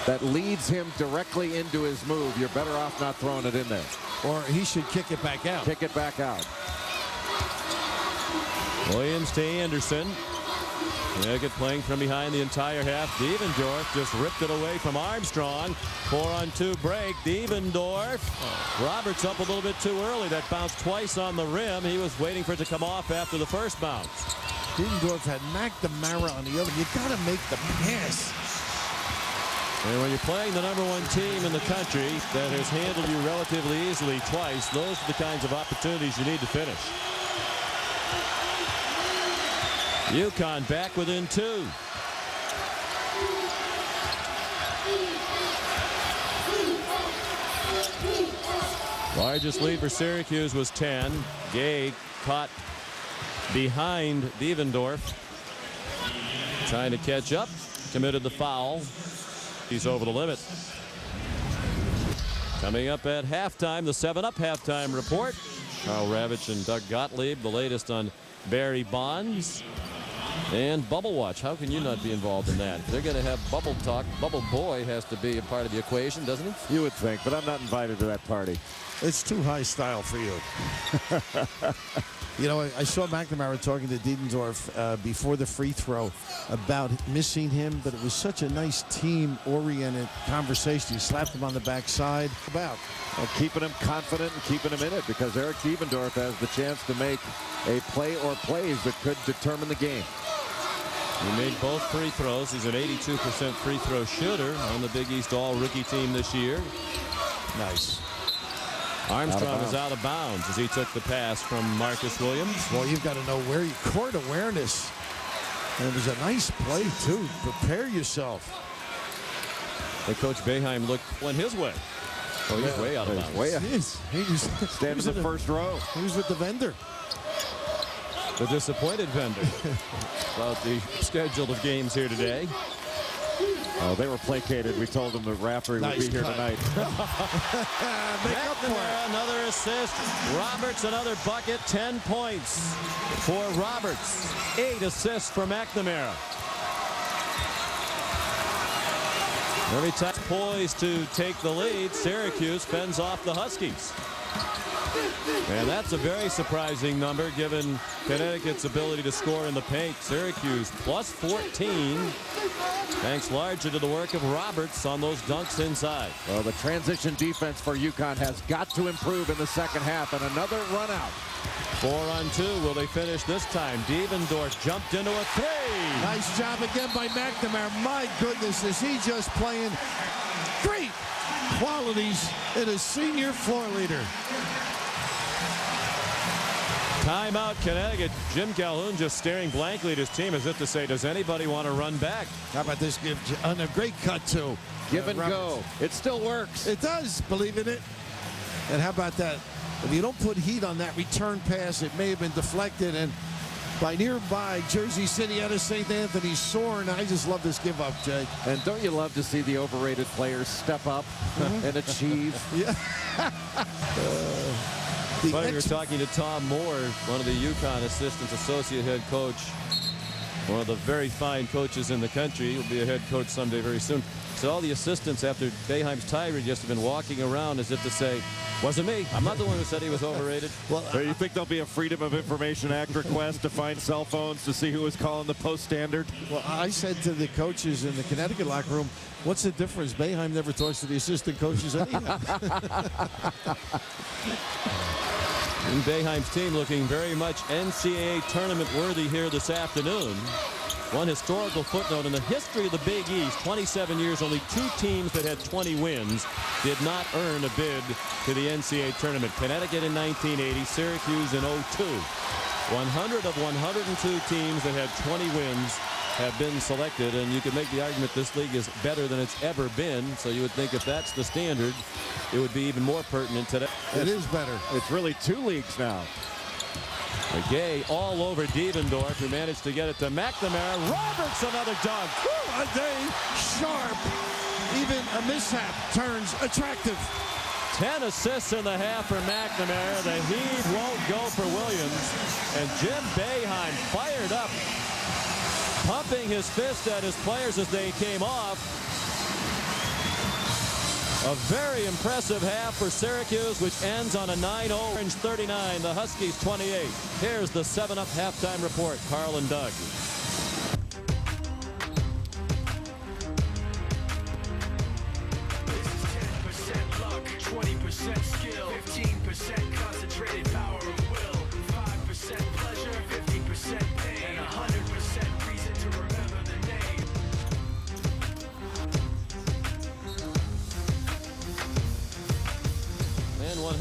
that leads him directly into his move. You're better off not throwing it in there. Or he should kick it back out. Kick it back out. Williams to Anderson. Connecticut playing from behind the entire half. Devendorf just ripped it away from Armstrong. 4-on-2 break. Devendorf. Roberts up a little bit too early. That bounced twice on the rim. He was waiting for it to come off after the first bounce. Devendorf had McNamara on the other. You got to make the pass. And when you're playing the #1 team in the country that has handled you relatively easily twice, those are the kinds of opportunities you need to finish. UConn back within 2. Largest lead for Syracuse was 10. Gay caught behind Devendorf. Trying to catch up. Committed the foul. He's over the limit. Coming up at halftime, the 7-Up halftime report. Carl Ravitch and Doug Gottlieb, the latest on Barry Bonds. And Bubble Watch. How can you not be involved in that? They're going to have Bubble Talk. Bubble Boy has to be a part of the equation, doesn't he? You would think, but I'm not invited to that party. It's too high style for you. You know, I saw McNamara talking to Devendorf before the free throw about missing him, but it was such a nice team-oriented conversation. He slapped him on the backside. Well, keeping him confident and keeping him in it, because Eric Devendorf has the chance to make a play or plays that could determine the game. He made both free throws. He's an 82% free throw shooter on the Big East All-Rookie team this year. Nice. Armstrong is out of bounds as he took the pass from Marcus Williams. Well, you've got to know where you court awareness. And it was a nice play, too. Prepare yourself. And Coach Boeheim went his way. Oh, he's way out of bounds. Way out. He was Standing in the first row. He was with the vendor. The disappointed vendor about the schedule of games here today. Oh, they were placated. We told them the Raftery would be here tonight. Make up for it. Another assist. Roberts another bucket. 10 points for Roberts. 8 assists for McNamara. Every time poised to take the lead, Syracuse fends off the Huskies. And that's a very surprising number given Connecticut's ability to score in the paint. Syracuse plus 14. Thanks largely to the work of Roberts on those dunks inside. Well, the transition defense for UConn has got to improve in the second half, and another run out. 4-on-2. Will they finish this time? Devendorf jumped into a 3. Nice job again by McNamara. My goodness, is he just playing great qualities in a senior floor leader. Timeout, Connecticut. Jim Calhoun just staring blankly at his team as if to say, does anybody want to run back? How about this? On a great cut, too. Give and go. It still works. It does, believe in it. And how about that? If you don't put heat on that return pass, it may have been deflected. And by nearby Jersey City out of St. Anthony, Soren. I just love this give up, Jake. And don't you love to see the overrated players step up and achieve? Yeah. We were talking to Tom Moore, one of the UConn assistant associate head coach, one of the very fine coaches in the country. He'll be a head coach someday very soon. So all the assistants after Boeheim's tirade just have been walking around as if to say, wasn't me. I'm not the one who said he was overrated. Well, you think there'll be a Freedom of Information Act request to find cell phones to see who was calling the Post Standard? Well, I said to the coaches in the Connecticut locker room, what's the difference? Boeheim never talks to the assistant coaches anyhow. And Boeheim's team looking very much NCAA tournament worthy here this afternoon. One historical footnote in the history of the Big East, 27 years, only 2 teams that had 20 wins did not earn a bid to the NCAA tournament. Connecticut in 1980, Syracuse in 02. 100 of 102 teams that had 20 wins have been selected, and you could make the argument this league is better than it's ever been. So you would think if that's the standard, it would be even more pertinent today. It is better. It's really 2 leagues now. Gay all over Devendorf, who managed to get it to McNamara. Roberts another dunk. A day sharp. Even a mishap turns attractive. 10 assists in the half for McNamara. The heave won't go for Williams. And Jim Boeheim fired up, pumping his fist at his players as they came off. A very impressive half for Syracuse, which ends on a 9-0. Orange 39, the Huskies 28. Here's the 7-Up halftime report. Carl and Doug.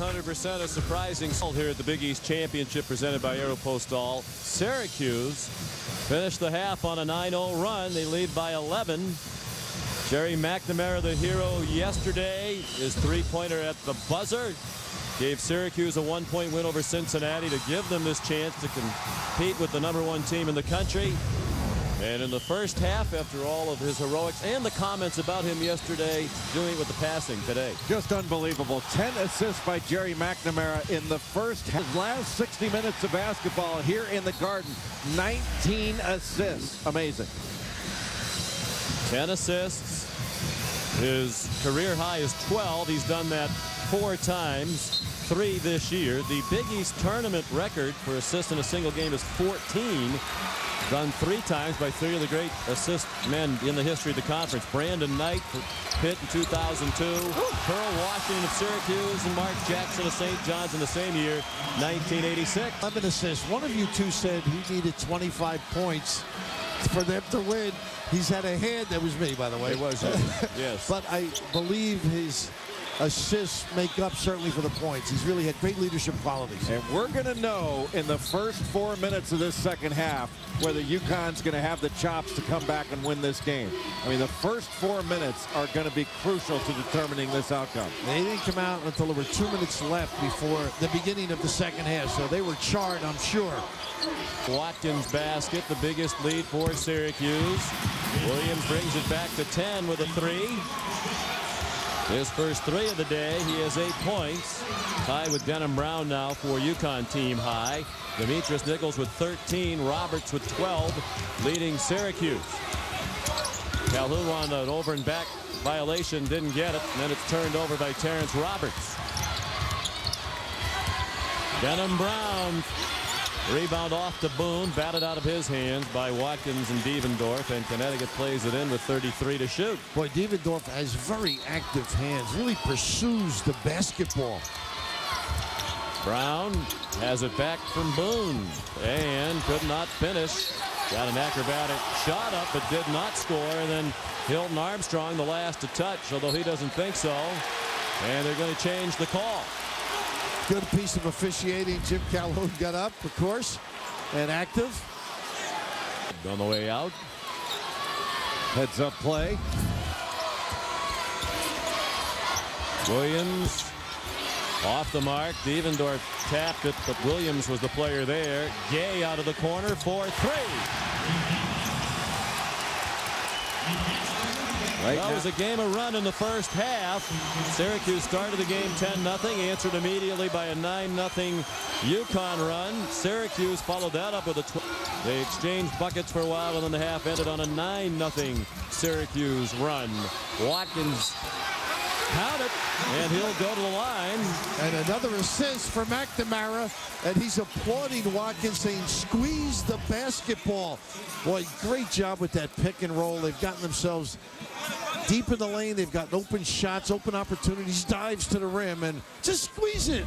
100% a surprising result here at the Big East Championship presented by Aeropostale. Syracuse finished the half on a 9-0 run. They lead by 11. Jerry McNamara, the hero yesterday, his three-pointer at the buzzer gave Syracuse a 1-point win over Cincinnati to give them this chance to compete with the #1 team in the country. And in the first half, after all of his heroics and the comments about him yesterday, doing it with the passing today. Just unbelievable. 10 assists by Jerry McNamara in the first half. Last 60 minutes of basketball here in the Garden. 19 assists. Amazing. 10 assists. His career high is 12. He's done that 4 times, 3 this year. The Big East tournament record for assists in a single game is 14. Done 3 times by 3 of the great assist men in the history of the conference. Brandon Knight for Pitt in 2002. Pearl Washington of Syracuse and Mark Jackson of St. John's in the same year, 1986. 11 assists. One of you two said he needed 25 points for them to win. He's had a hand. That was me, by the way. It was, yes. But I believe his assists make up certainly for the points. He's really had great leadership qualities. And we're going to know in the first 4 minutes of this second half whether UConn's going to have the chops to come back and win this game. I mean, the first 4 minutes are going to be crucial to determining this outcome. They didn't come out until there were 2 minutes left before the beginning of the second half, so they were charred, I'm sure. Watkins basket, the biggest lead for Syracuse. Williams brings it back to 10 with a 3. His first 3 of the day. He has 8 points. Tied with Denham Brown now for UConn team high. Demetrius Nichols with 13. Roberts with 12, leading Syracuse. Calhoun on an over and back violation, didn't get it, and then it's turned over by Terrence Roberts. Denham Brown. Rebound off to Boone, batted out of his hands by Watkins and Devendorf, and Connecticut plays it in with 33 to shoot. Boy, Devendorf has very active hands, really pursues the basketball. Brown has it back from Boone and could not finish. Got an acrobatic shot up but did not score, and then Hilton Armstrong the last to touch, although he doesn't think so, and they're going to change the call. Good piece of officiating. Jim Calhoun got up, of course, and active. On the way out. Heads up play. Williams off the mark. Devendorf tapped it, but Williams was the player there. Gay out of the corner for 3. That was a game of run in the first half. Syracuse started the game 10-0, answered immediately by a 9-0 UConn run. Syracuse followed that up with a They exchanged buckets for a while, and then the half ended on a 9-0 Syracuse run. Watkins count it, and he'll go to the line. And another assist for McNamara, and he's applauding Watkins, saying, squeeze the basketball. Boy, great job with that pick and roll. They've gotten themselves deep in the lane. They've got open shots, open opportunities, dives to the rim, and just squeeze it.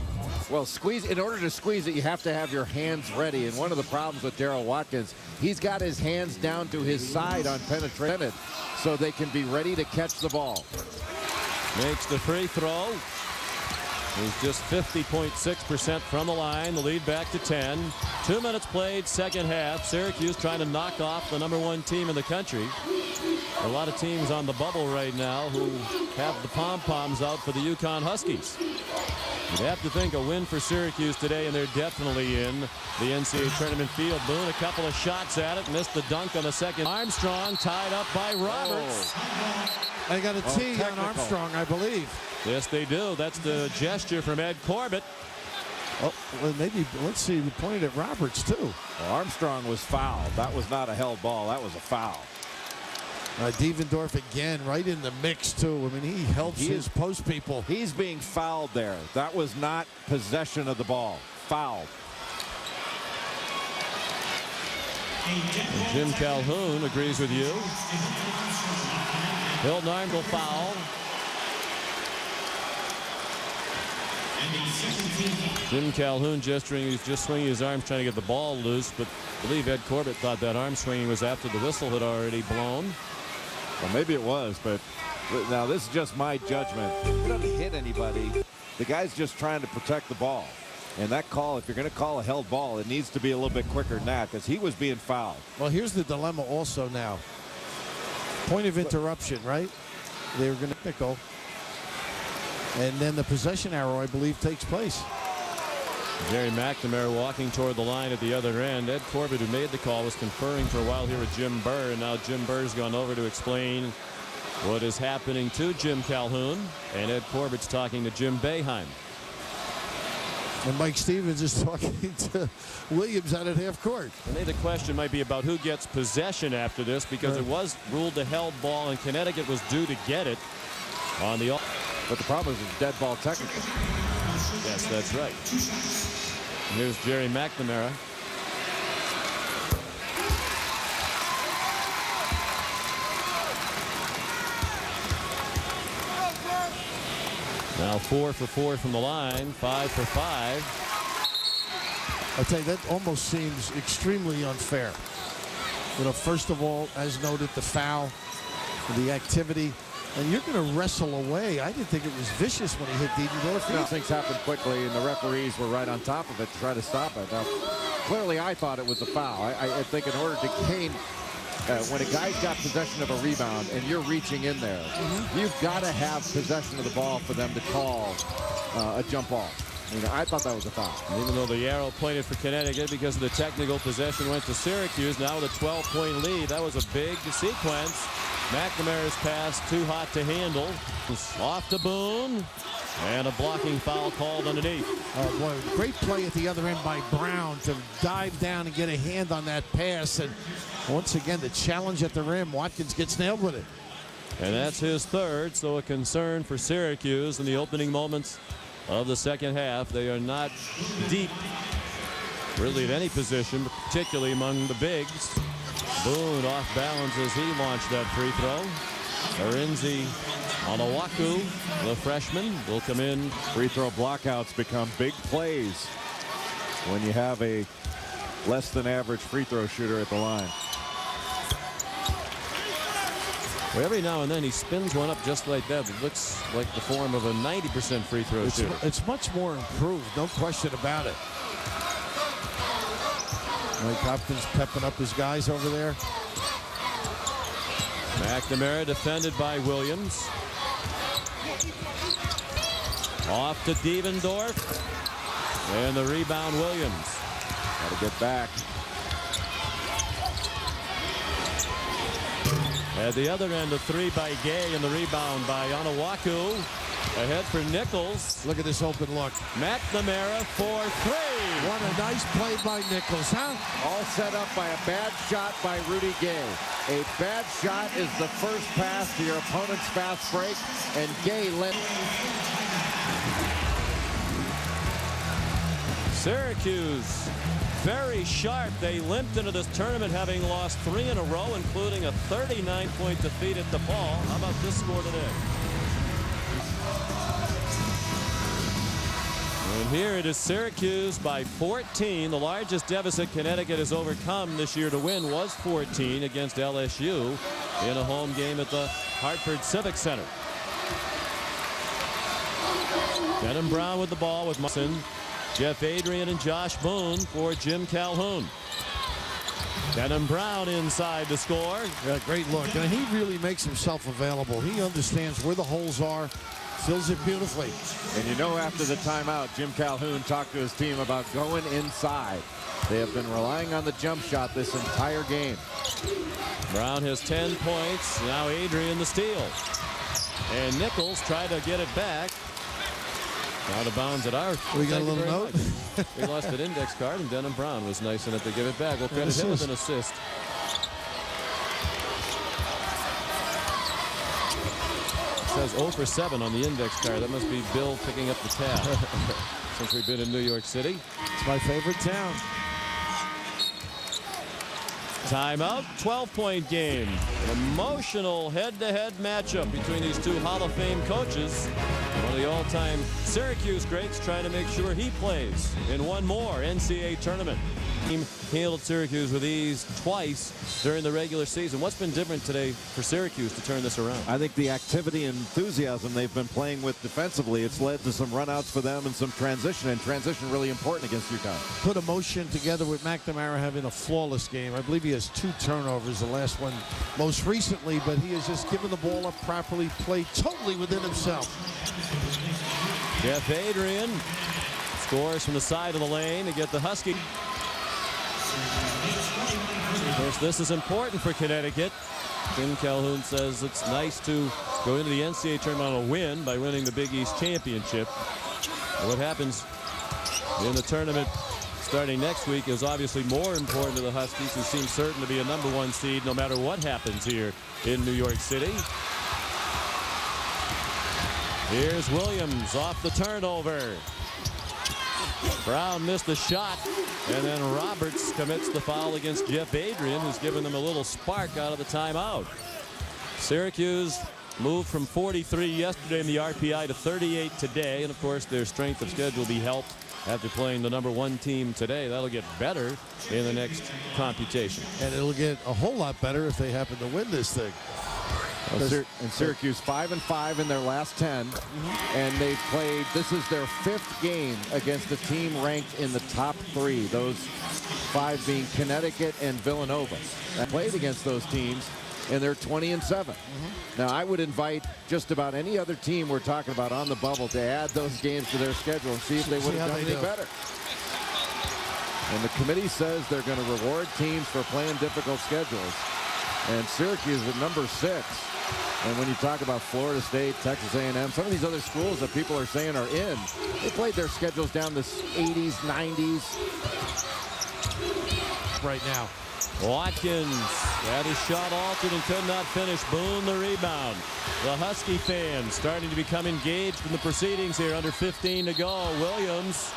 Well, in order to squeeze it, you have to have your hands ready. And one of the problems with Darryl Watkins, he's got his hands down to his side on penetration, so they can be ready to catch the ball. Makes the free throw. He's just 50.6% from the line. The lead back to 10. 2 minutes played, second half. Syracuse trying to knock off the #1 team in the country. A lot of teams on the bubble right now who have the pom-poms out for the UConn Huskies. You'd have to think a win for Syracuse today, and they're definitely in the NCAA tournament field. Boone, a couple of shots at it, missed the dunk on the second. Armstrong tied up by Roberts. They got a tee on Armstrong, I believe. Yes, they do. That's the gesture from Ed Corbett. Oh, well, maybe, let's see, he pointed at Roberts, too. Well, Armstrong was fouled. That was not a held ball. That was a foul. Devendorf again, right in the mix, too. I mean, he helps his post people. He's being fouled there. That was not possession of the ball. Fouled. And Jim Calhoun agrees with you. Hilton Armstrong will foul. Jim Calhoun gesturing, he's just swinging his arms trying to get the ball loose, but I believe Ed Corbett thought that arm swinging was after the whistle had already blown. Well, maybe it was, but now this is just my judgment. He doesn't hit anybody. The guy's just trying to protect the ball. And that call, if you're going to call a held ball, it needs to be a little bit quicker than that because he was being fouled. Well, here's the dilemma also now. Point of interruption, right? They were going to nickel. And then the possession arrow, I believe, takes place. Jerry McNamara walking toward the line at the other end. Ed Corbett, who made the call, was conferring for a while here with Jim Burr, and now Jim Burr's gone over to explain what is happening to Jim Calhoun, and Ed Corbett's talking to Jim Boeheim. And Mike Stevens is talking to Williams out at half court. And the question might be about who gets possession after this, because it was ruled a held ball and Connecticut was due to get it on the. But the problem is it's dead ball technically. Yes, that's right. And here's Jerry McNamara. Now 4 for 4 from the line, 5 for 5. I'll tell you, that almost seems extremely unfair. You know, first of all, as noted, the foul, the activity, and you're going to wrestle away. I didn't think it was vicious when he hit Dedendorf. You know, things happened quickly, and the referees were right on top of it to try to stop it. Now, clearly, I thought it was a foul. I think in order to gain, when a guy's got possession of a rebound and you're reaching in there, you've got to have possession of the ball for them to call a jump ball. I mean, I thought that was a foul. And even though the arrow pointed for Connecticut because of the technical possession went to Syracuse, now with a 12-point lead. That was a big sequence. McNamara's pass too hot to handle. Off to Boone. And a blocking foul called underneath. Oh, boy, great play at the other end by Brown to dive down and get a hand on that pass. And once again, the challenge at the rim. Watkins gets nailed with it. And that's his third, so a concern for Syracuse in the opening moments of the second half. They are not deep, really, at any position, particularly among the bigs. Boone off balance as he launched that free throw. Arinze Onuaku, the freshman, will come in. Free throw blockouts become big plays when you have a less than average free throw shooter at the line. Well, every now and then he spins one up just like that. It looks like the form of a 90% free throw shooter. It's much more improved, no question about it. Mike Hopkins pepping up his guys over there. McNamara defended by Williams. Off to Dedendorf. And the rebound, Williams. Got to get back. At the other end, a three by Gay and the rebound by Onuaku. Ahead for Nichols. Look at this open look. McNamara for three. What a nice play by Nichols, huh? All set up by a bad shot by Rudy Gay. A bad shot is the first pass to your opponent's fast break, and Gay let. Syracuse very sharp. They limped into this tournament having lost 3 in a row, including a 39-point defeat at DePaul. How about this score today? And here it is Syracuse by 14. The largest deficit Connecticut has overcome this year to win was 14 against LSU in a home game at the Hartford Civic Center. Denham Brown with the ball with Madison. Jeff Adrian and Josh Boone for Jim Calhoun. Denham Brown inside to score. Yeah, great look. And he really makes himself available. He understands where the holes are, fills it beautifully. And you know, after the timeout, Jim Calhoun talked to his team about going inside. They have been relying on the jump shot this entire game. Brown has 10 points. Now Adrian the steal. And Nichols tried to get it back. Out of bounds at our. We got a little note. We lost an index card, and Denham Brown was nice enough to give it back. We'll credit him with an assist. It says 0 for 7 on the index card. That must be Bill picking up the tab since we've been in New York City. It's my favorite town. Timeout, 12-point game. An emotional head-to-head matchup between these two Hall of Fame coaches. One One of the all-time Syracuse greats trying to make sure he plays in one more NCAA tournament. Team handled Syracuse with ease twice during the regular season. What's been different today for Syracuse to turn this around? I think the activity and enthusiasm they've been playing with defensively, it's led to some runouts for them and some transition, and transition really important against UConn. Put a motion together with McNamara having a flawless game. I believe he has 2 turnovers, the last one most recently, but he has just given the ball up properly, played totally within himself. Jeff Adrian scores from the side of the lane to get the Huskies. Of course, this is important for Connecticut. Tim Calhoun says it's nice to go into the NCAA tournament on a win by winning the Big East Championship. What happens in the tournament starting next week is obviously more important to the Huskies, who seem certain to be a #1 seed no matter what happens here in New York City. Here's Williams off the turnover. Brown missed the shot, and then Roberts commits the foul against Jeff Adrian, who's given them a little spark out of the timeout. Syracuse moved from 43 yesterday in the RPI to 38 today, and of course their strength of schedule will be helped after playing the #1 team today. That'll get better in the next computation. And it'll get a whole lot better if they happen to win this thing. And Syracuse 5-5 in their last 10, and they've played, this is their 5th game against a team ranked in the top 3, those 5 being Connecticut and Villanova. They played against those teams, and they're 20-7. Now, I would invite just about any other team we're talking about on the bubble to add those games to their schedule and see if they would have done any better. And the committee says they're going to reward teams for playing difficult schedules. And Syracuse is #6. And when you talk about Florida State, Texas A&M, some of these other schools that people are saying are in, they played their schedules down the 80s, 90s. Right now. Watkins had his shot altered and could not finish. Boone the rebound. The Husky fans starting to become engaged in the proceedings here. Under 15 to go. Williams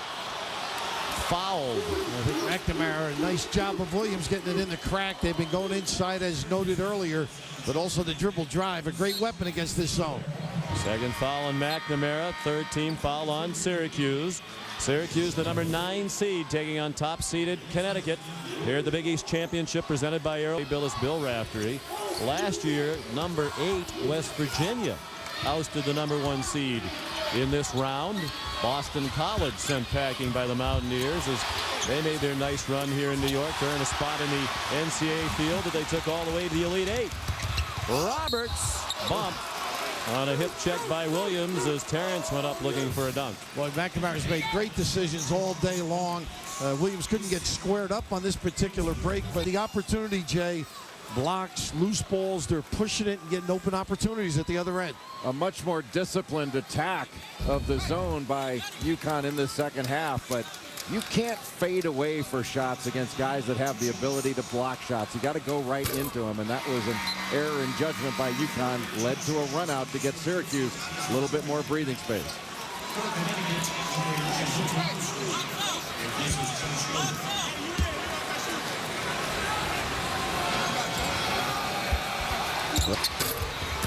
fouled. I think McNamara, a nice job of Williams getting it in the crack. They've been going inside as noted earlier, but also the dribble drive, a great weapon against this zone. Second foul on McNamara, 3rd team foul on Syracuse. Syracuse, the #9 seed, taking on top-seeded Connecticut here at the Big East Championship presented by Bill Raftery. Last year, #8 West Virginia ousted the #1 seed in this round. Boston College sent packing by the Mountaineers as they made their nice run here in New York. They're in a spot in the NCAA field that they took all the way to the Elite 8. Roberts bumped on a hip check by Williams as Terrence went up looking for a dunk. Well, McNamara's made great decisions all day long. Williams couldn't get squared up on this particular break, but the opportunity, Jay, blocks, loose balls, they're pushing it and getting open opportunities at the other end. A much more disciplined attack of the zone by UConn in the second half, but you can't fade away for shots against guys that have the ability to block shots. You got to go right into them, and that was an error in judgment by UConn, led to a run out to get Syracuse a little bit more breathing space.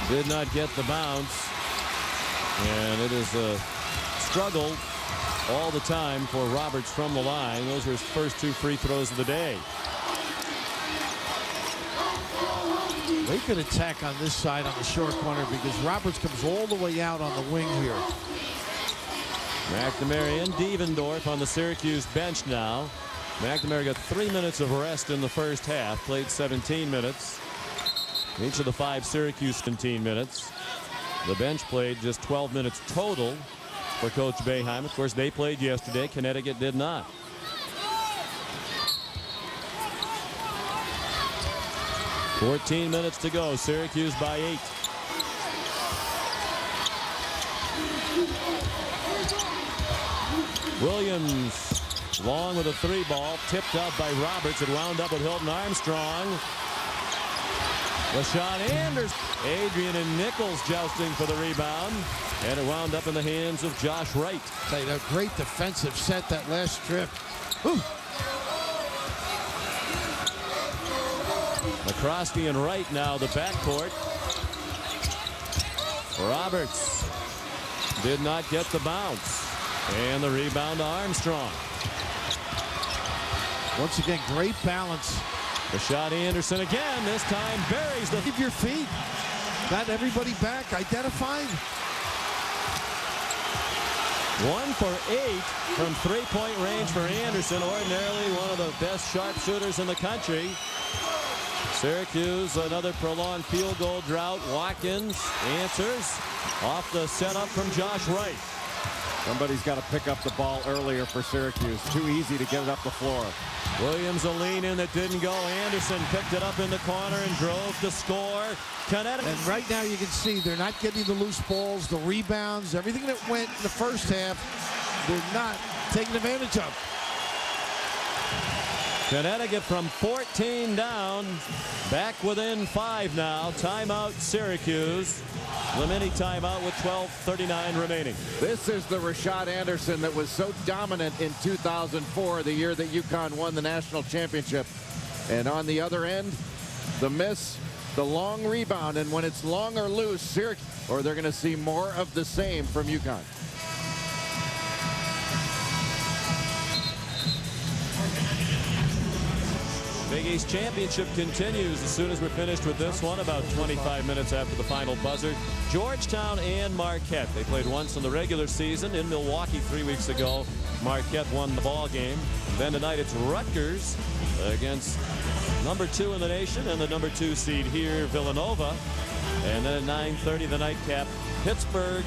Did not get the bounce, and it is a struggle all the time for Roberts from the line. Those are his first 2 free throws of the day. They could attack on this side on the short corner because Roberts comes all the way out on the wing here. McNamara and Devendorf on the Syracuse bench now. McNamara got 3 minutes of rest in the first half, played 17 minutes. Each of the 5 Syracuse 17 minutes. The bench played just 12 minutes total for Coach Boeheim. Of course, they played yesterday. Connecticut did not. $14 minutes to go. Syracuse by 8. Williams long with a 3 ball, tipped up by Roberts. It wound up with Hilton Armstrong. LaShawn Anderson. Adrian and Nichols jousting for the rebound, and it wound up in the hands of Josh Wright. A great defensive set that last trip. McCroskey and Wright now the backcourt. Roberts did not get the bounce. And the rebound to Armstrong. Once again, great balance. Rashad Anderson again, this time buries the... Keep your feet. Got everybody back, identified. 1 for 8 from three-point range for Anderson, ordinarily one of the best sharpshooters in the country. Syracuse, another prolonged field goal drought. Watkins answers off the setup from Josh Wright. Somebody's got to pick up the ball earlier for Syracuse. Too easy to get it up the floor. Williams a lean in that didn't go. Anderson picked it up in the corner and drove to score. Connecticut. And right now you can see they're not getting the loose balls, the rebounds, everything that went in the first half, they're not taking advantage of. Connecticut from 14 down, back within 5 now. Timeout Syracuse. The mini timeout with 12:39 remaining. This is the Rashad Anderson that was so dominant in 2004, the year that UConn won the national championship. And on the other end, the miss, the long rebound, and when it's long or loose, Syracuse, or they're going to see more of the same from UConn. Big East Championship continues as soon as we're finished with this one, about 25 minutes after the final buzzer. Georgetown and Marquette. They played once in the regular season in Milwaukee 3 weeks ago. Marquette won the ball game. Then tonight it's Rutgers against number 2 in the nation and the number 2 seed here, Villanova. And then at 9:30 the nightcap, Pittsburgh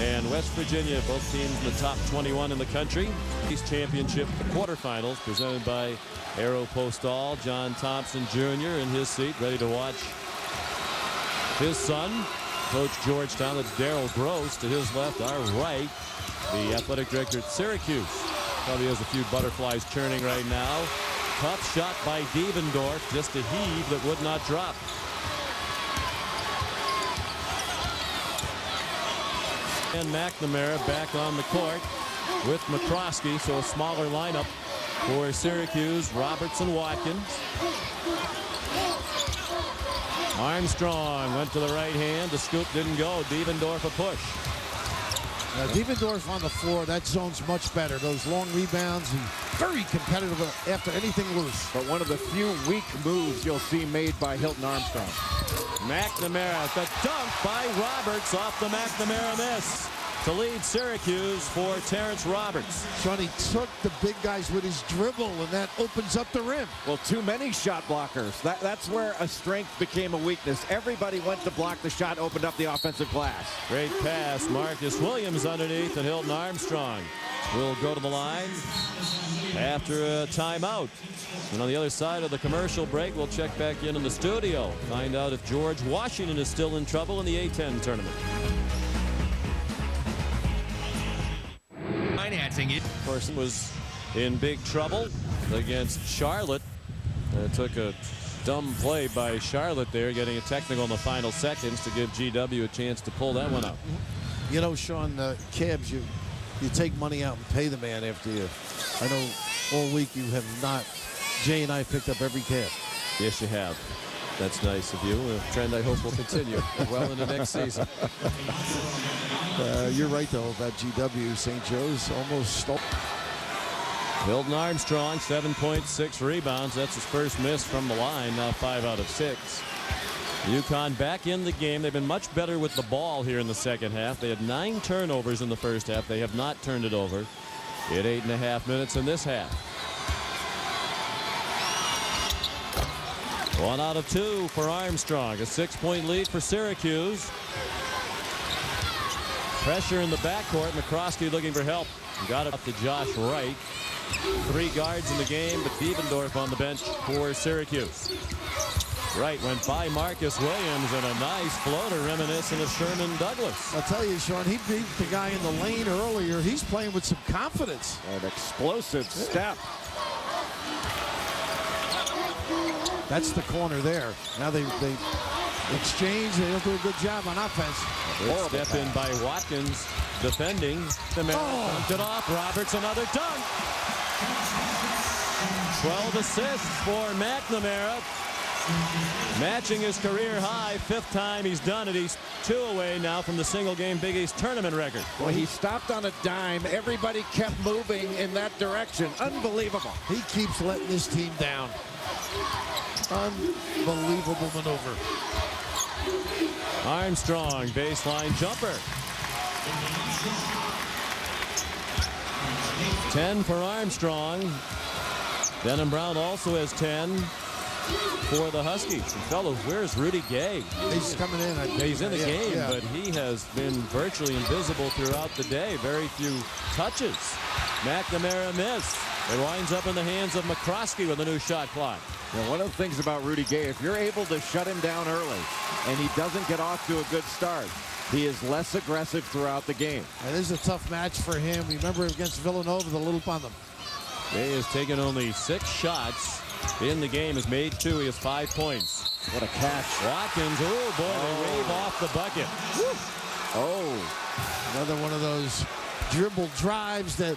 and West Virginia, both teams in the top 21 in the country. East Championship quarterfinals presented by Aero Postal. John Thompson Jr. in his seat, ready to watch his son coach Georgetown. That's Darryl Gross to his left, our right, the athletic director at Syracuse. Probably has a few butterflies churning right now. Tough shot by Devendorf, just a heave that would not drop. And McNamara back on the court with McCroskey, so a smaller lineup for Syracuse. Robertson, Watkins. Armstrong went to the right hand. The scoop didn't go. Devendorf a push. Devendorf on the floor. That zone's much better. Those long rebounds and very competitive after anything loose. But one of the few weak moves you'll see made by Hilton Armstrong. McNamara, the dunk by Roberts off the McNamara miss to lead Syracuse for Terrence Roberts. Sean, he took the big guys with his dribble, and that opens up the rim. Well, too many shot blockers. That's where a strength became a weakness. Everybody went to block the shot, opened up the offensive glass. Great pass. Marcus Williams underneath, and Hilton Armstrong will go to the line after a timeout. And on the other side of the commercial break, we'll check back in the studio. Find out if George Washington is still in trouble in the A-10 tournament. Financing it. Person was in big trouble against Charlotte. Took a dumb play by Charlotte there, getting a technical in the final seconds to give GW a chance to pull that one out. You know, Sean, cabs, you take money out and pay the man after you. I know all week you have not. Jay and I picked up every cab. Yes, you have. That's nice of you. A trend I hope will continue well into next season. You're right, though, about GW. St. Joe's almost stole. Hilton Armstrong, 7.6 rebounds. That's his first miss from the line. Now 5 out of 6. UConn back in the game. They've been much better with the ball here in the second half. They had 9 turnovers in the first half. They have not turned it over in 8.5 minutes in this half. 1 out of 2 for Armstrong. A 6-point lead for Syracuse. Pressure in the backcourt. McCroskey looking for help. Got it up to Josh Wright. 3 guards in the game, but Devendorf on the bench for Syracuse. Wright went by Marcus Williams, and a nice floater reminiscent of Sherman Douglas. I'll tell you, Sean, he beat the guy in the lane earlier. He's playing with some confidence. An explosive step. That's the corner there. Now they exchange. They'll do a good job on offense. Good step in by Watkins, defending. The man dunked it off. Roberts, another dunk. 12 assists for McNamara. Matching his career high, 5th time he's done it. He's 2 away now from the single-game Big East tournament record. Well, he stopped on a dime. Everybody kept moving in that direction. Unbelievable. He keeps letting this team down. Unbelievable maneuver. Armstrong, baseline jumper. 10 for Armstrong. Denham Brown also has 10 for the Huskies. And fellows, where's Rudy Gay? He's coming in. He's in the game, but he has been virtually invisible throughout the day. Very few touches. McNamara missed. It winds up in the hands of McCroskey with a new shot clock. Well, one of the things about Rudy Gay, if you're able to shut him down early and he doesn't get off to a good start, he is less aggressive throughout the game. It is a tough match for him. Remember against Villanova, the little on them. Gay has taken only 6 shots in the game, has made 2. He has 5 points. What a catch. Watkins, oh boy, they wave off the bucket. Woo. Oh. Another one of those dribble drives that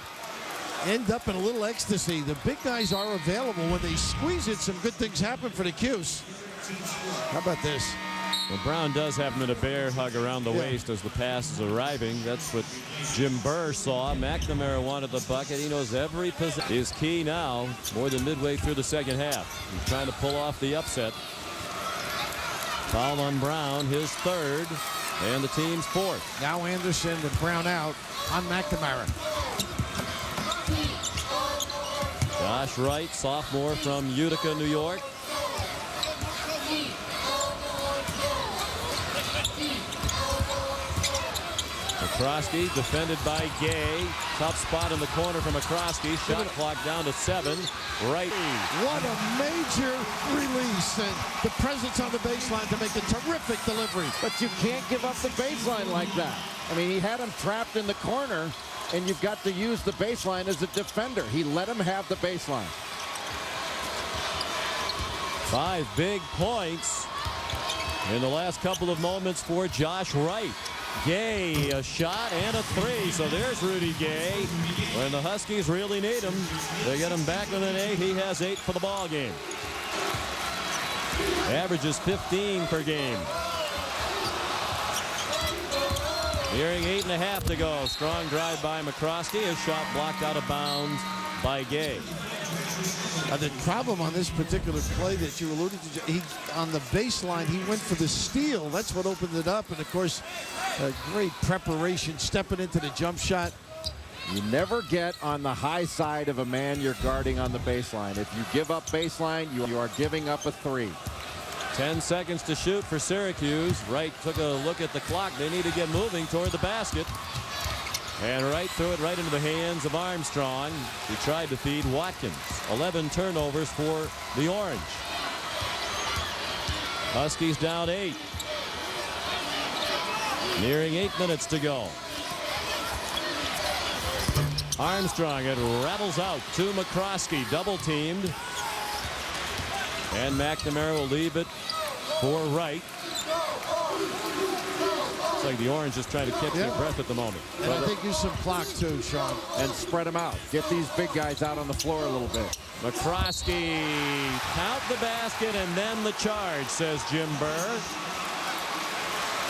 end up in a little ecstasy. The big guys are available. When they squeeze it, some good things happen for the Cuse. How about this? Well, Brown does have him in a bear hug around the waist as the pass is arriving. That's what Jim Burr saw. McNamara wanted the bucket. He knows every possession is key now, more than midway through the second half. He's trying to pull off the upset. Foul on Brown, his 3rd, and the team's 4th. Now Anderson with Brown out on McNamara. Josh Wright, sophomore from Utica, New York. McCroskey defended by Gay. Tough spot in the corner for McCroskey. Shot clock down to 7. Right. What a major release, and the presence on the baseline to make a terrific delivery. But you can't give up the baseline like that. I mean, he had him trapped in the corner, and you've got to use the baseline as a defender. He let him have the baseline. 5 big points in the last couple of moments for Josh Wright. Gay, a shot and a 3. So there's Rudy Gay. When the Huskies really need him, they get him back with an 8. He has 8 for the ball game. Averages 15 per game. Nearing 8.5 to go. Strong drive by McCroskey. His shot blocked out of bounds by Gay. The problem on this particular play that you alluded to, on the baseline, he went for the steal. That's what opened it up. And, of course, a great preparation, stepping into the jump shot. You never get on the high side of a man you're guarding on the baseline. If you give up baseline, you are giving up a 3. 10 seconds to shoot for Syracuse. Wright took a look at the clock. They need to get moving toward the basket. And Wright threw it right into the hands of Armstrong. He tried to feed Watkins. 11 turnovers for the Orange. Huskies down 8. Nearing 8 minutes to go. Armstrong, it rattles out to McCroskey, double teamed. And McNamara will leave it for Wright. Looks like the Orange is trying to catch their breath at the moment. And I think use some clock too, Sean. And spread them out. Get these big guys out on the floor a little bit. McCroskey, count the basket and then the charge, says Jim Burr.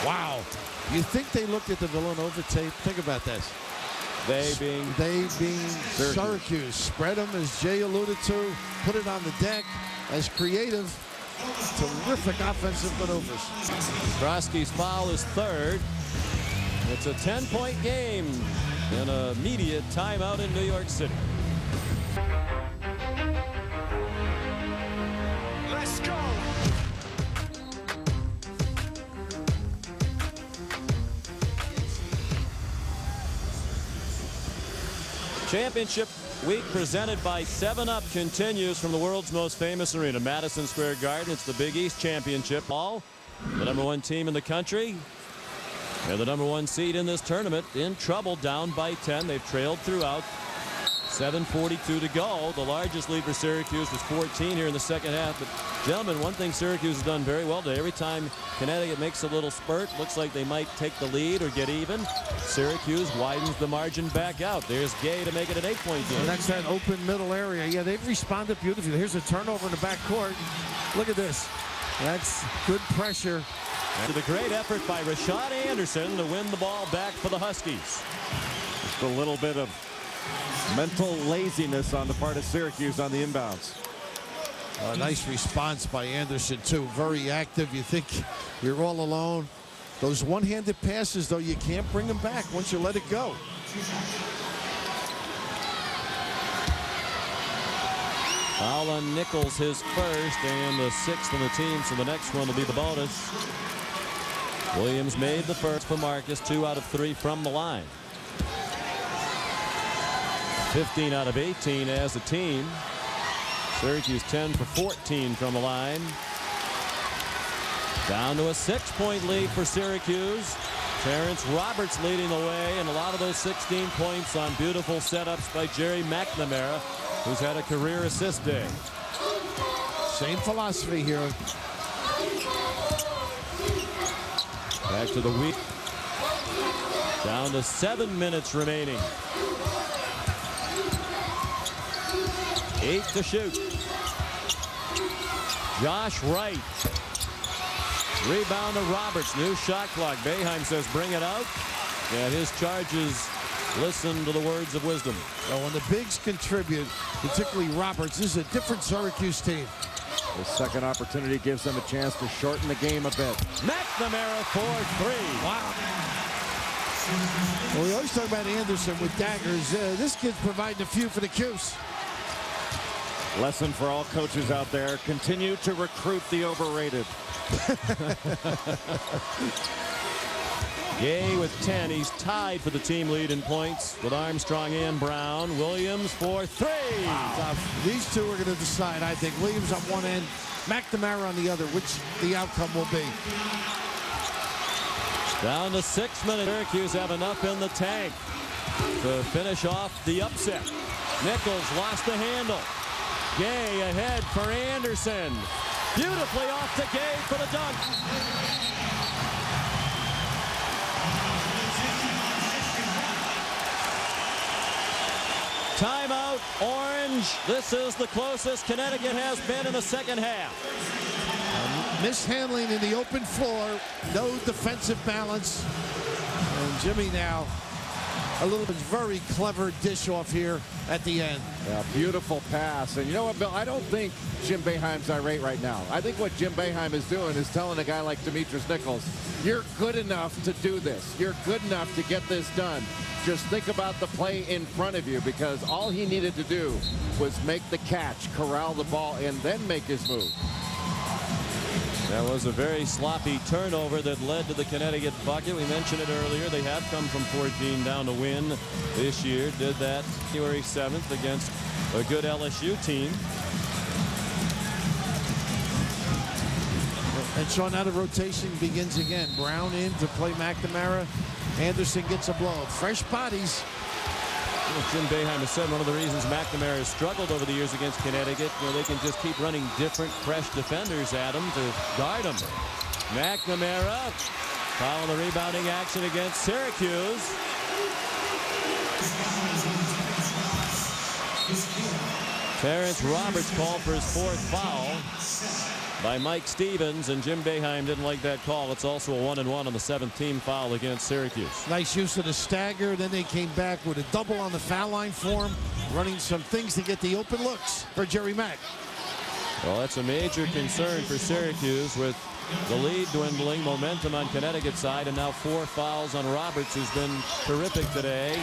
Wow. You think they looked at the Villanova tape? Think about this. They being Syracuse. Spread them, as Jay alluded to. Put it on the deck as creative. Terrific offensive maneuvers. McCroskey's foul is 3rd. It's a 10-point game and an immediate timeout in New York City. Let's go. Championship week presented by 7-Up continues from the world's most famous arena, Madison Square Garden. It's the Big East Championship. All the #1 team in the country and the #1 seed in this tournament in trouble, down by 10. They've trailed throughout. 7:42 to go. The largest lead for Syracuse was 14 here in the second half. But gentlemen, one thing Syracuse has done very well today. Every time Connecticut makes a little spurt, looks like they might take the lead or get even, Syracuse widens the margin back out. There's Gay to make it an 8-point game. And that's that open middle area. Yeah, they've responded beautifully. Here's a turnover in the backcourt. Look at this. That's good pressure. And the great effort by Rashad Anderson to win the ball back for the Huskies. Just a little bit of mental laziness on the part of Syracuse on the inbounds. A nice response by Anderson, too. Very active. You think you're all alone. Those one-handed passes, though, you can't bring them back once you let it go. Foul on Nichols, his first, and the 6th on the team, so the next one will be the bonus. Williams made the first for Marcus, 2 out of 3 from the line. 15 out of 18 as a team. Syracuse 10 for 14 from the line. Down to a 6-point lead for Syracuse. Terrence Roberts leading the way, and a lot of those 16 points on beautiful setups by Jerry McNamara, who's had a career assist day. Same philosophy here. Back to the week. Down to 7 minutes remaining. 8 to shoot. Josh Wright. Rebound to Roberts. New shot clock. Boeheim says bring it out. And his charges listen to the words of wisdom. Well, when the bigs contribute, particularly Roberts, this is a different Syracuse team. The second opportunity gives them a chance to shorten the game a bit. McNamara for 3. Wow. Well, we always talk about Anderson with daggers. This kid's providing a few for the Cuse. Lesson for all coaches out there. Continue to recruit the overrated. Gay with 10. He's tied for the team lead in points with Armstrong and Brown. Williams for 3. Wow. These two are going to decide, I think. Williams on one end, McNamara on the other, which the outcome will be. Down to 6 minutes. Syracuse have enough in the tank to finish off the upset. Nichols lost the handle. Gay ahead for Anderson. Beautifully off to Gay for the dunk. Timeout, Orange. This is the closest Connecticut has been in the second half. Mishandling in the open floor. No defensive balance. And Jimmy now a little bit very clever dish off here at the end. Yeah, beautiful pass. And you know what, Bill? I don't think Jim Boeheim's irate right now. I think what Jim Boeheim is doing is telling a guy like Demetrius Nichols, you're good enough to do this. You're good enough to get this done. Just think about the play in front of you, because all he needed to do was make the catch, corral the ball, and then make his move. That was a very sloppy turnover that led to the Connecticut bucket. We mentioned it earlier. They have come from 14 down to win this year. Did that January 7th against a good LSU team. And Sean, now the rotation begins again. Brown in to play McNamara. Anderson gets a blow. Fresh bodies. Jim Boeheim has said one of the reasons McNamara has struggled over the years against Connecticut, they can just keep running different fresh defenders at him to guard him. McNamara following the rebounding action against Syracuse. Terrence Roberts called for his 4th foul by Mike Stevens, and Jim Boeheim didn't like that call. It's also a 1-and-1 on the 7th team foul against Syracuse. Nice use of the stagger. Then they came back with a double on the foul line for him, running some things to get the open looks for Jerry Mack. Well, that's a major concern for Syracuse with the lead dwindling, momentum on Connecticut's side, and now 4 fouls on Roberts, who's been terrific today.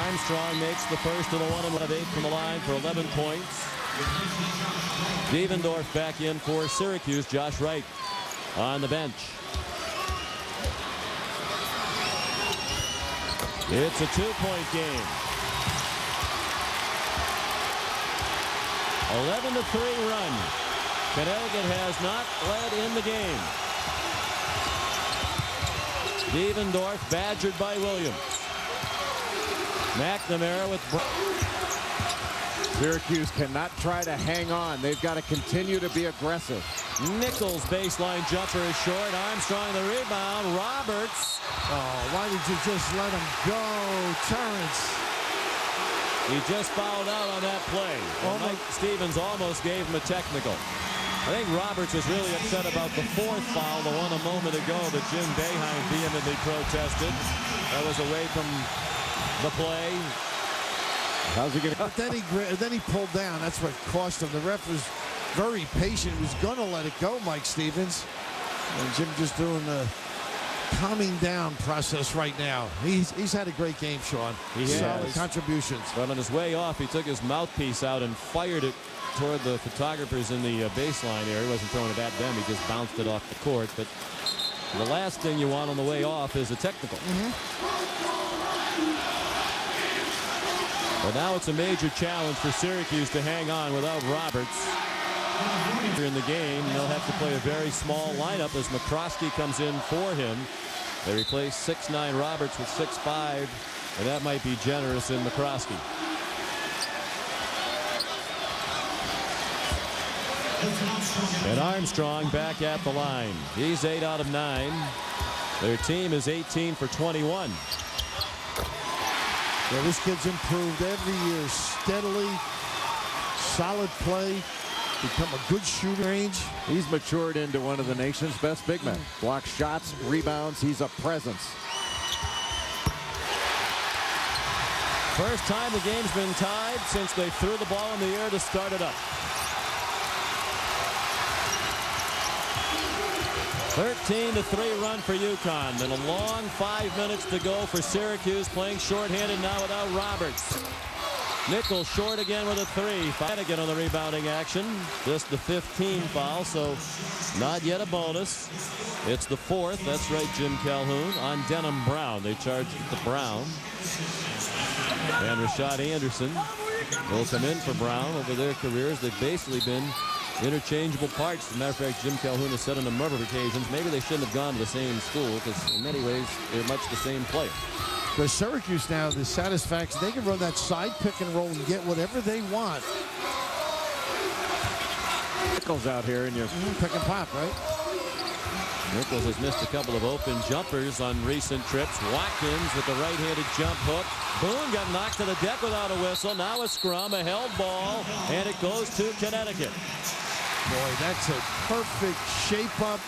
Armstrong makes the first of the 1 of 8 from the line for 11 points. Devendorf back in for Syracuse. Josh Wright on the bench. It's a 2-point game. 11-3 run. Connecticut has not led in the game. Devendorf badgered by Williams. McNamara with Syracuse cannot try to hang on. They've got to continue to be aggressive. Nichols baseline jumper is short. Armstrong the rebound. Roberts. Oh, why did you just let him go, Terrence? He just fouled out on that play. Mike Stevens almost gave him a technical. I think Roberts was really upset about the fourth foul, the one a moment ago that Jim Boeheim vehemently protested. That was away from the play. How's he going to? Then he pulled down. That's what cost him. The ref was very patient. He was going to let it go, Mike Stevens. And Jim just doing the calming down process right now. He's had a great game, Sean. He Solid has. Contributions. But on his way off, he took his mouthpiece out and fired it toward the photographers in the baseline area. He wasn't throwing it at them. He just bounced it off the court. But the last thing you want on the way off is a technical. But now it's a major challenge for Syracuse to hang on without Roberts. In the game, they'll have to play a very small lineup as McCroskey comes in for him. They replace 6'9" Roberts with 6'5", and that might be generous in McCroskey. And Armstrong back at the line. He's 8 out of 9. Their team is 18 for 21. Yeah, this kid's improved every year steadily. Solid play. Become a good shooter range. He's matured into one of the nation's best big men. Blocks shots, rebounds. He's a presence. First time the game's been tied since they threw the ball in the air to start it up. 13-3 run for UConn. Then a long 5 minutes to go for Syracuse, playing shorthanded now without Roberts. Nichols short again with a 3. Flanagan on the rebounding action. Just the 15 foul, so not yet a bonus. It's the 4th. That's right, Jim Calhoun on Denham Brown. They charged it to Brown. And Rashad Anderson will come in for Brown. Over their careers, they've basically been interchangeable parts. As a matter of fact, Jim Calhoun has said on a number of occasions, maybe they shouldn't have gone to the same school because in many ways they're much the same player. For Syracuse now, the satisfaction, they can run that side pick and roll and get whatever they want. Nichols out here and you Pick and pop, right? Nichols has missed a couple of open jumpers on recent trips. Watkins with the right-handed jump hook. Boone got knocked to the deck without a whistle. Now a scrum, a held ball, and it goes to Connecticut. Boy, that's a perfect shape up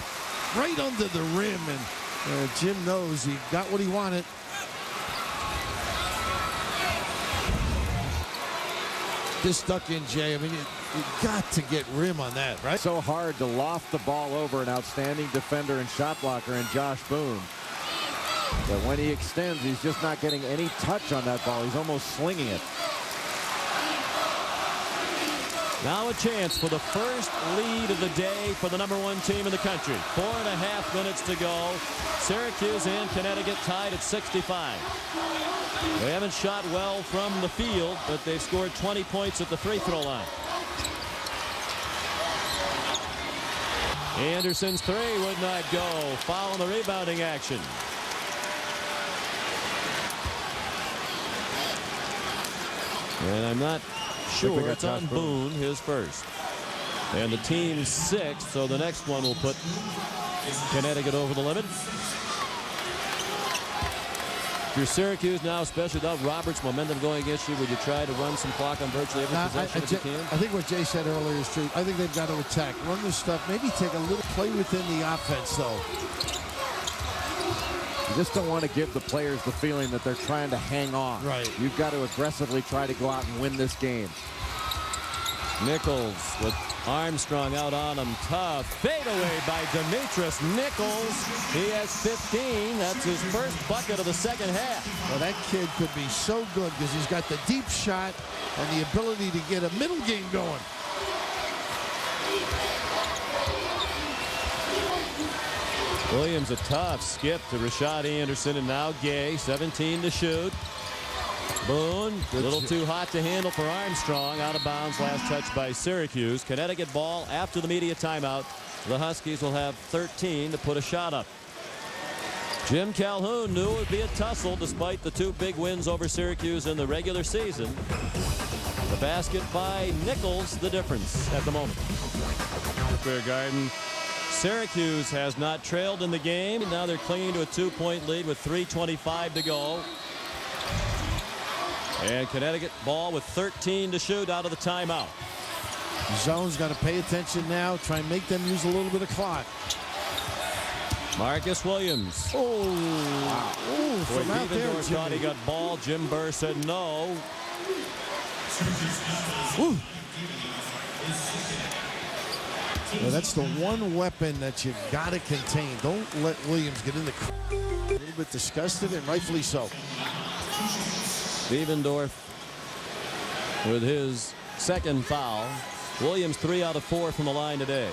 right under the rim. And Jim knows he got what he wanted. This stuck in, Jay. I mean, you got to get rim on that, right? so hard to loft the ball over an outstanding defender and shot blocker in Josh Boone. But when he extends, he's just not getting any touch on that ball. He's almost slinging it. Now a chance for the first lead of the day for the #1 team in the country. 4.5 minutes to go. Syracuse and Connecticut tied at 65. They haven't shot well from the field, but they've scored 20 points at the free throw line. Anderson's 3 would not go. Foul on the rebounding action. And I'm not sure it's on Boone, his first. And the team's 6th, so the next one will put Connecticut over the limit. If you're Syracuse now, especially without Roberts' momentum going against you, would you try to run some clock on virtually every possession if you can? I think what Jay said earlier is true. I think they've got to attack, run this stuff, maybe take a little play within the offense, though. You just don't want to give the players the feeling that they're trying to hang on. Right. You've got to aggressively try to go out and win this game. Nichols with Armstrong out on him. Tough fadeaway by Demetrius Nichols. He has 15. That's his first bucket of the second half. Well, that kid could be so good because he's got the deep shot and the ability to get a middle game going. Williams a tough skip to Rashad Anderson, and now Gay, 17 to shoot. Boone, a little too hot to handle for Armstrong. Out of bounds, last touch by Syracuse. Connecticut ball after the media timeout. The Huskies will have 13 to put a shot up. Jim Calhoun knew it would be a tussle despite the 2 big wins over Syracuse in the regular season. The basket by Nichols, the difference at the moment. Square Garden. Syracuse has not trailed in the game. Now they're clinging to a 2-point lead with 3:25 to go. And Connecticut ball with 13 to shoot out of the timeout. Zone's got to pay attention now. Try and make them use a little bit of clock. Marcus Williams. Oh, wow. Oh, from out there, Devendorf thought he got ball. Jim Burr said no. Woo. Well, that's the one weapon that you got to contain. Don't let Williams get in the a little bit disgusted, and rightfully so. Devendorf with his second foul. Williams 3 out of 4 from the line today.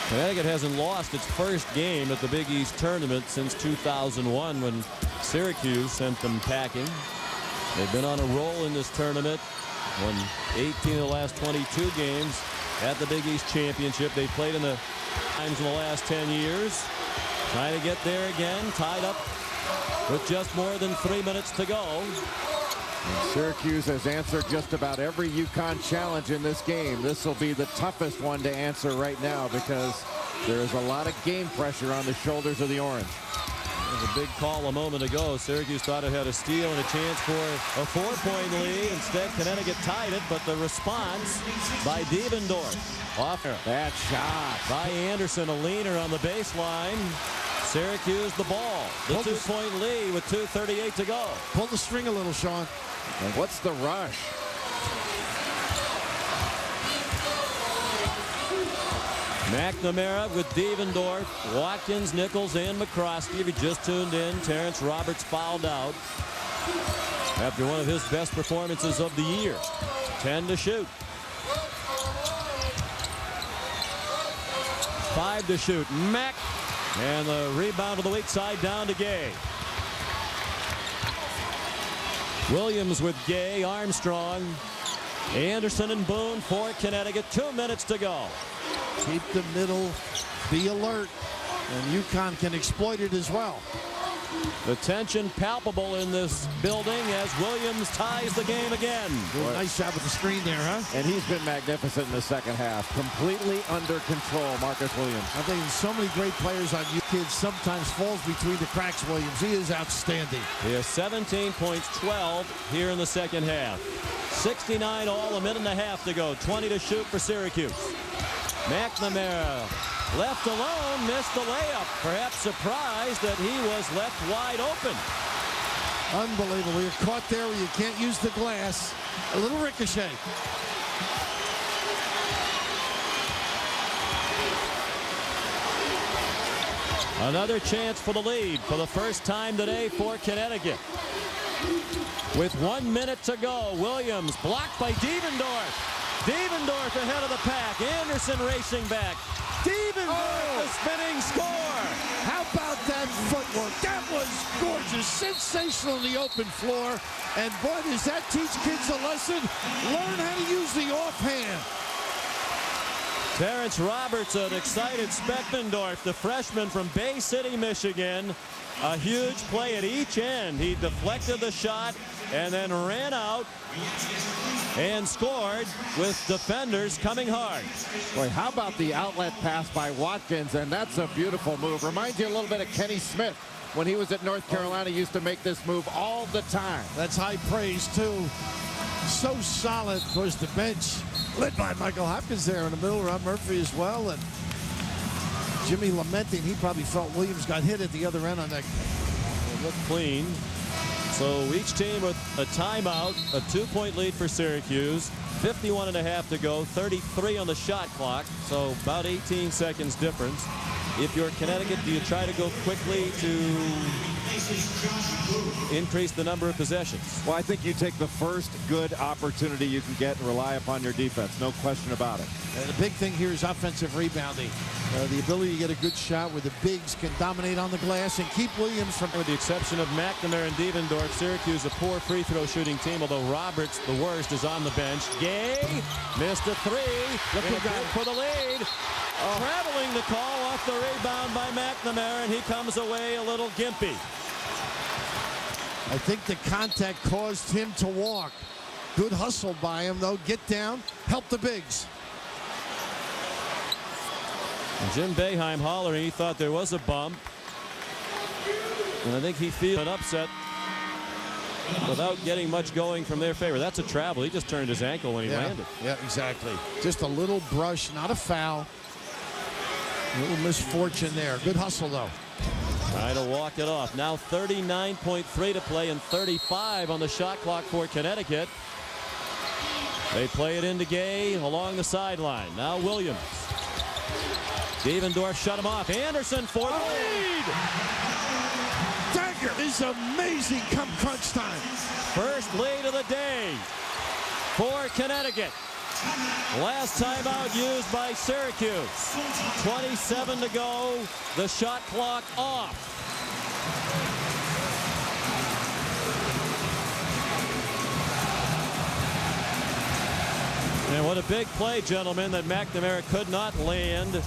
Connecticut hasn't lost its first game at the Big East tournament since 2001 when Syracuse sent them packing. They've been on a roll in this tournament. Won 18 of the last 22 games at the Big East Championship. They played in the times in the last 10 years. Trying to get there again. Tied up with just more than 3 minutes to go. And Syracuse has answered just about every UConn challenge in this game. This will be the toughest one to answer right now because there is a lot of game pressure on the shoulders of the Orange. There was a big call a moment ago. Syracuse thought it had a steal and a chance for a 4-point lead. Instead, Connecticut tied it, but the response by Devendorf. Off that shot by Anderson, a leaner on the baseline. Syracuse the ball. The 2-point lead with 2:38 to go. Pull the string a little, Sean. And what's the rush? McNamara with Devendorf, Watkins, Nichols, and McCroskey. If you just tuned in, Terrence Roberts fouled out after one of his best performances of the year. 10 to shoot. 5 to shoot. Mac. And the rebound to the weak side down to Gay. Williams with Gay, Armstrong, Anderson and Boone for Connecticut. 2 minutes to go. Keep the middle, be alert, and UConn can exploit it as well. The tension palpable in this building as Williams ties the game again. Nice job with the screen there, huh? And he's been magnificent in the second half. Completely under control, Marcus Williams. I think so many great players on you kids sometimes falls between the cracks, Williams. He is outstanding. He has 17 points, 12 here in the second half. 69 all, a minute and a half to go. 20 to shoot for Syracuse. McNamara left alone, missed the layup. Perhaps surprised that he was left wide open. Unbelievable. You're caught there where you can't use the glass. A little ricochet. Another chance for the lead for the first time today for Connecticut. With 1 minute to go, Williams blocked by Devendorf. Devendorf ahead of the pack. Anderson racing back. Devendorf, the spinning score. How about that footwork? That was gorgeous. Sensational on the open floor. And boy, does that teach kids a lesson. Learn how to use the offhand. Terrence Roberts, an excited Speckendorf, the freshman from Bay City, Michigan. A huge play at each end. He deflected the shot and then ran out and scored with defenders coming hard. Boy, how about the outlet pass by Watkins? And that's a beautiful move. Reminds you a little bit of Kenny Smith when he was at North Carolina. He used to make this move all the time. That's high praise, too. So solid. Of course, the bench led by Michael Hopkins there in the middle. Rob Murphy as well. And Jimmy lamenting. He probably felt Williams got hit at the other end on that. It looked clean. So each team with a timeout, a 2-point lead for Syracuse, 51 and a half to go, 33 on the shot clock, so about 18 seconds difference. If you're Connecticut, do you try to go quickly to increase the number of possessions? Well, I think you take the first good opportunity you can get and rely upon your defense. No question about it. And the big thing here is offensive rebounding. The ability to get a good shot where the bigs can dominate on the glass and keep Williams from... With the exception of McNamara and Devendorf, Syracuse a poor free throw shooting team, although Roberts, the worst, is on the bench. Gay missed a three. Looking good for the lead. Traveling the call off the rebound by McNamara, and he comes away a little gimpy. I think the contact caused him to walk. Good hustle by him, though. Get down, help the bigs. And Jim Boeheim hollering. He thought there was a bump. And I think he feels an upset without getting much going from their favor. That's a travel. He just turned his ankle when he landed. Yeah, exactly. Just a little brush, not a foul. A little misfortune there. Good hustle, though. Trying to walk it off. Now 39.3 to play and 35 on the shot clock for Connecticut. They play it into Gay along the sideline. Now Williams. Devendorf shut him off. Anderson for the lead. Dagger is amazing come crunch time. First lead of the day for Connecticut. Last timeout used by Syracuse. 27 to go. The shot clock off. And what a big play, gentlemen, that McNamara could not land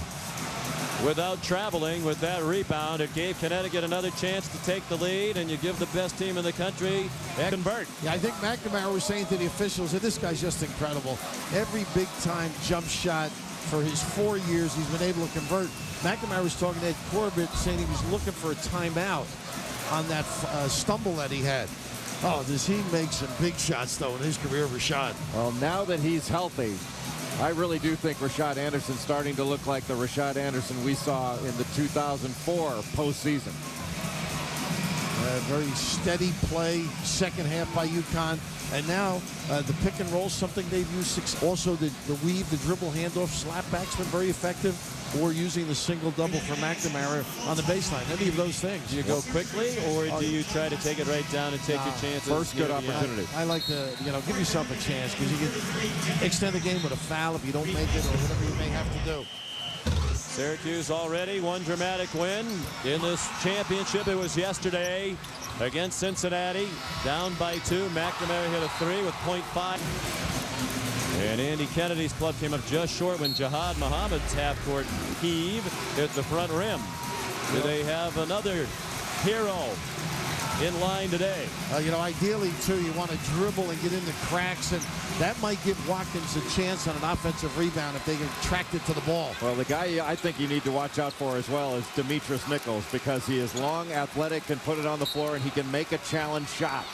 without traveling with that rebound. It gave Connecticut another chance to take the lead, and you give the best team in the country and convert. Yeah, I think McNamara was saying to the officials that this guy's just incredible. Every big-time jump shot for his 4 years, he's been able to convert. McNamara was talking to Ed Corbett, saying he was looking for a timeout on that stumble that he had. Oh, does he make some big shots, though, in his career, Rashad? Well, now that he's healthy, I really do think Rashad Anderson's starting to look like the Rashad Anderson we saw in the 2004 postseason. Very steady play, second half by UConn. And now the pick and roll, something they've used. Also the weave, the dribble handoff, slapback's been very effective. Or using the single-double for McNamara on the baseline. Any of those things. Do you go quickly, or do you try to take it right down and take your chances? First good opportunity. I like to, give yourself a chance, because you can extend the game with a foul if you don't make it, or whatever you may have to do. Syracuse already one dramatic win in this championship. It was yesterday against Cincinnati. Down by 2. McNamara hit a 3 with .5. And Andy Kennedy's club came up just short when Jihad Muhammad's half-court heave hit the front rim. Do they have another hero in line today? Ideally, too, you want to dribble and get in the cracks, and that might give Watkins a chance on an offensive rebound if they can track it to the ball. Well, the guy I think you need to watch out for as well is Demetrius Nichols, because he is long, athletic, can put it on the floor, and he can make a challenge shot.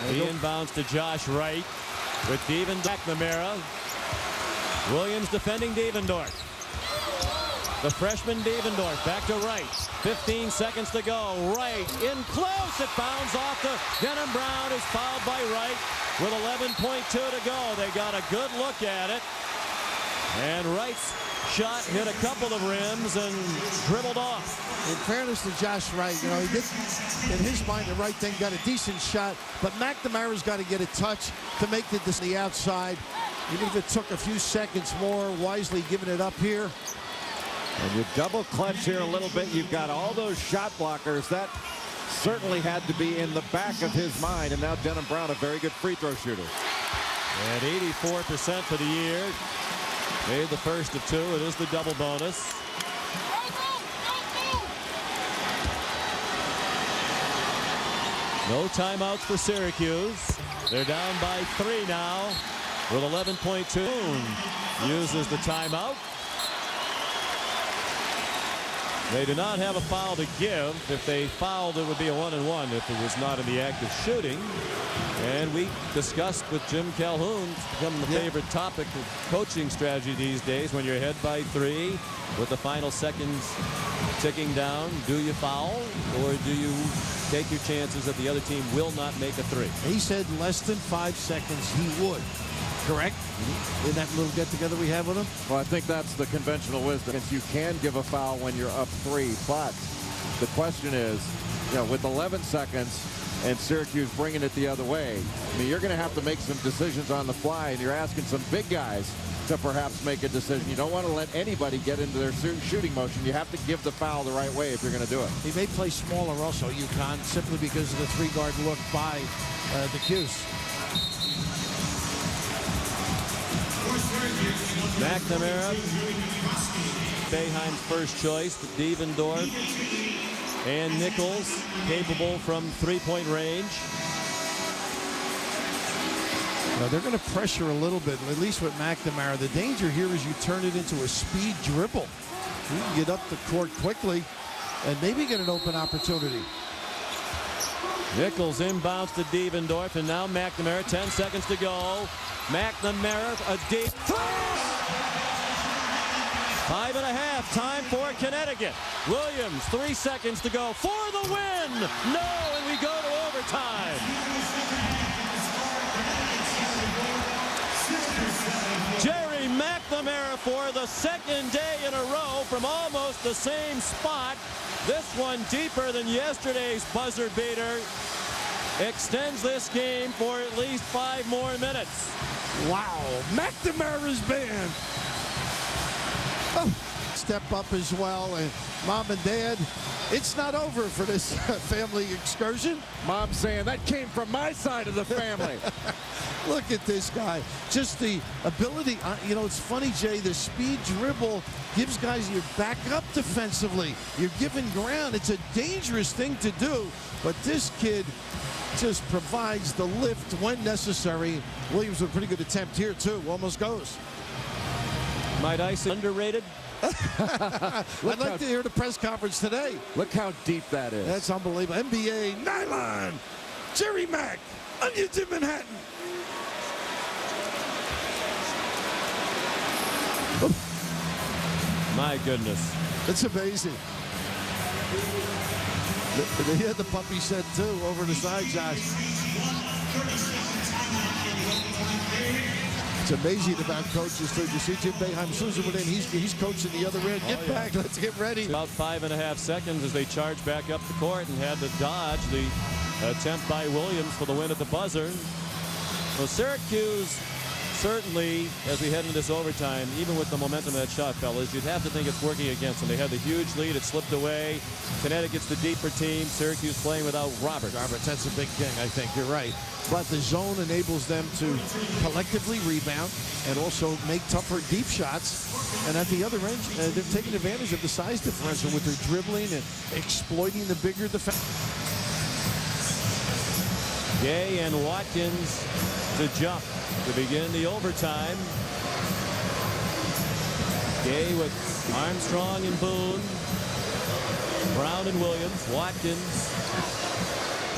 He inbounds to Josh Wright. With McNamara. Williams defending Devendorf. The freshman Devendorf back to Wright. 15 seconds to go. Wright in close. It bounds off to Denham Brown, is fouled by Wright with 11.2 to go. They got a good look at it. And Wright's shot hit a couple of rims and dribbled off. In fairness to Josh Wright, he did, in his mind, the right thing, got a decent shot, but McNamara's got to get a touch to make the outside. Even if it took a few seconds more, wisely giving it up here. And you double clutch here a little bit. You've got all those shot blockers. That certainly had to be in the back of his mind. And now Denham Brown, a very good free throw shooter. At 84% for the year. Made the first of 2. It is the double bonus. No timeouts for Syracuse. They're down by 3 now with 11.2. Uses the timeout. They do not have a foul to give. If they fouled, it would be a 1-and-1 if it was not in the act of shooting. And we discussed with Jim Calhoun, it's become the favorite topic of coaching strategy these days. When you're ahead by 3 with the final seconds ticking down, do you foul or do you take your chances that the other team will not make a 3? He said less than 5 seconds he would. Correct? In that little get-together we have with him? Well, I think that's the conventional wisdom. You can give a foul when you're up 3, but the question is, with 11 seconds and Syracuse bringing it the other way, I mean, you're going to have to make some decisions on the fly, and you're asking some big guys to perhaps make a decision. You don't want to let anybody get into their shooting motion. You have to give the foul the right way if you're going to do it. He may play smaller also, UConn, simply because of the 3-guard look by the Cuse. McNamara, Boeheim's first choice, Devendorf and Nichols, capable from 3-point range. Now they're going to pressure a little bit, at least with McNamara. The danger here is you turn it into a speed dribble. You can get up the court quickly and maybe get an open opportunity. Nichols inbounds to Devendorf, and now McNamara. 10 seconds to go. McNamara, a deep three. 5.5, time for Connecticut. Williams, 3 seconds to go for the win. No, and we go to overtime. Jerry McNamara for the second day in a row from almost the same spot. This one deeper than yesterday's buzzer beater. Extends this game for at least 5 more minutes. Wow, McNamara's band. Oh, step up as well, and Mom and Dad, it's not over for this family excursion. Mom saying that came from my side of the family. Look at this guy. Just the ability. You know, it's funny, Jay, the speed dribble gives guys your back up defensively. You're giving ground. It's a dangerous thing to do, but this kid just provides the lift when necessary. Williams with a pretty good attempt here, too. Almost goes. Might I say underrated? I'd like to hear the press conference today. Look how deep that is. That's unbelievable. NBA nylon. Jerry Mack, Onions in Manhattan. My goodness. It's amazing. They had the puppy set too over the side, Josh. It's amazing about coaches too. You see Jim Boeheim Sousa went in. He's coaching the other end. Get back. Let's get ready. About 5.5 seconds as they charge back up the court and had to dodge the attempt by Williams for the win at the buzzer. So Syracuse, certainly, as we head into this overtime, even with the momentum of that shot, fellas, you'd have to think it's working against them. They had the huge lead. It slipped away. Connecticut's the deeper team. Syracuse playing without Roberts. That's a big thing, I think. You're right. But the zone enables them to collectively rebound and also make tougher deep shots. And at the other end, they're taking advantage of the size differential with their dribbling and exploiting the bigger defense. Gay and Watkins to jump to begin the overtime. Gay with Armstrong and Boone. Brown and Williams. Watkins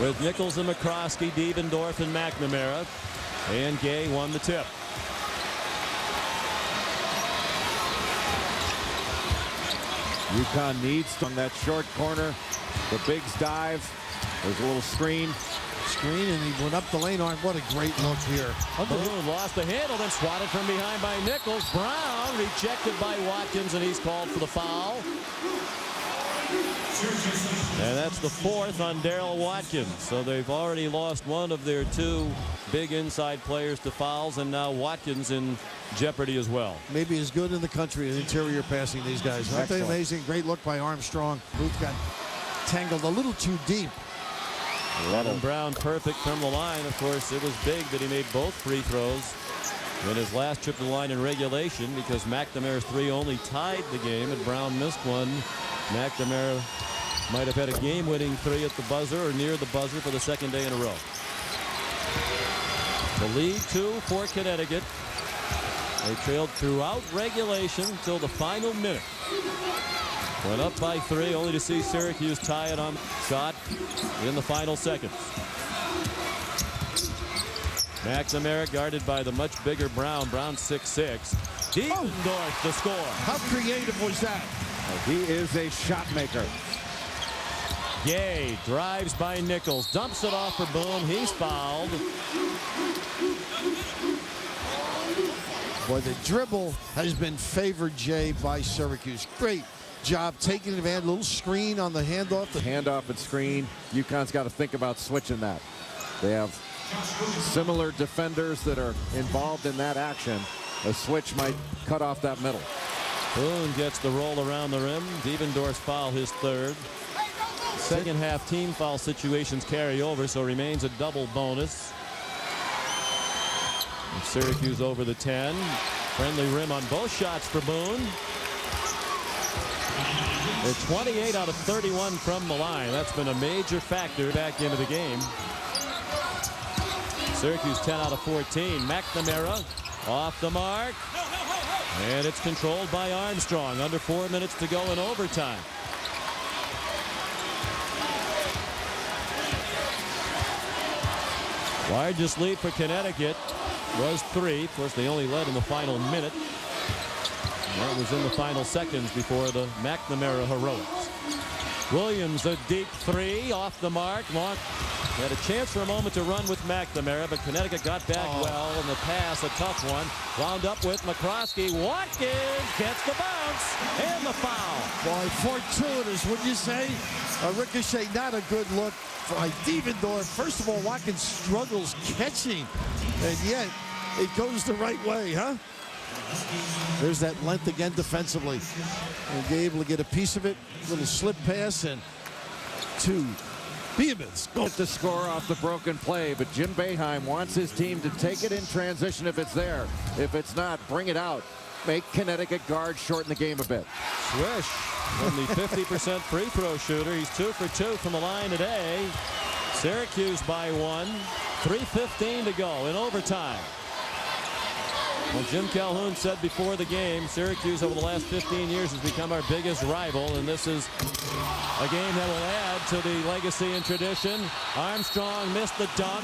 with Nichols and McCroskey, Devendorf and McNamara. And Gay won the tip. UConn needs on that short corner. The bigs dive. There's a little screen. And he went up the lane arm. What a great look here. Boone lost the handle, then swatted from behind by Nichols. Brown rejected by Watkins, and he's called for the foul. And that's the 4th on Darryl Watkins. So they've already lost one of their 2 big inside players to fouls, and now Watkins in jeopardy as well. Maybe as good in the country in interior passing, these guys. Aren't they amazing? Great look by Armstrong. Booth got tangled a little too deep. And Brown perfect from the line. Of course, it was big that he made both free throws in his last trip to the line in regulation, because McNamara's 3 only tied the game, and Brown missed one. McNamara might have had a game-winning 3 at the buzzer or near the buzzer for the 2nd day in a row. The lead 2 for Connecticut. They trailed throughout regulation until the final minute. Went up by 3, only to see Syracuse tie it on shot in the final seconds. McNamara guarded by the much bigger Brown. Brown 6'6". Devendorf the score. How creative was that? He is a shot maker. Gay drives by Nichols. Dumps it off for Boone. He's fouled. Boy, the dribble has been favored, Jay, by Syracuse. Great job taking advantage. A little screen on the handoff. The handoff and screen. UConn's got to think about switching that. They have similar defenders that are involved in that action. A switch might cut off that middle. Boone gets the roll around the rim. Devendorf's foul, his 3rd. Second half team foul situations carry over, so remains a double bonus. And Syracuse over the 10. Friendly rim on both shots for Boone. They're 28 out of 31 from the line. That's been a major factor back into the game. Syracuse 10 out of 14. McNamara off the mark. And it's controlled by Armstrong. Under 4 minutes to go in overtime. Largest lead for Connecticut was 3. Of course, they only led in the final minute. That was in the final seconds before the McNamara heroics. Williams, a deep 3 off the mark. Long had a chance for a moment to run with McNamara, but Connecticut got back well, and the pass, a tough one, wound up with McCroskey. Watkins gets the bounce and the foul. Boy, fortuitous, would you say? A ricochet, not a good look by Devendorf. First of all, Watkins struggles catching, and yet it goes the right way, huh? There's that length again defensively. And able to get a piece of it. Little slip pass and 2 Behemoths. Go to score off the broken play, but Jim Boeheim wants his team to take it in transition if it's there. If it's not, bring it out. Make Connecticut guards shorten the game a bit. Swish from the 50% free throw shooter. He's 2 for 2 from the line today. Syracuse by 1. 3:15 to go in overtime. Well, Jim Calhoun said before the game, Syracuse over the last 15 years has become our biggest rival, and this is a game that will add to the legacy and tradition. Armstrong missed the dunk.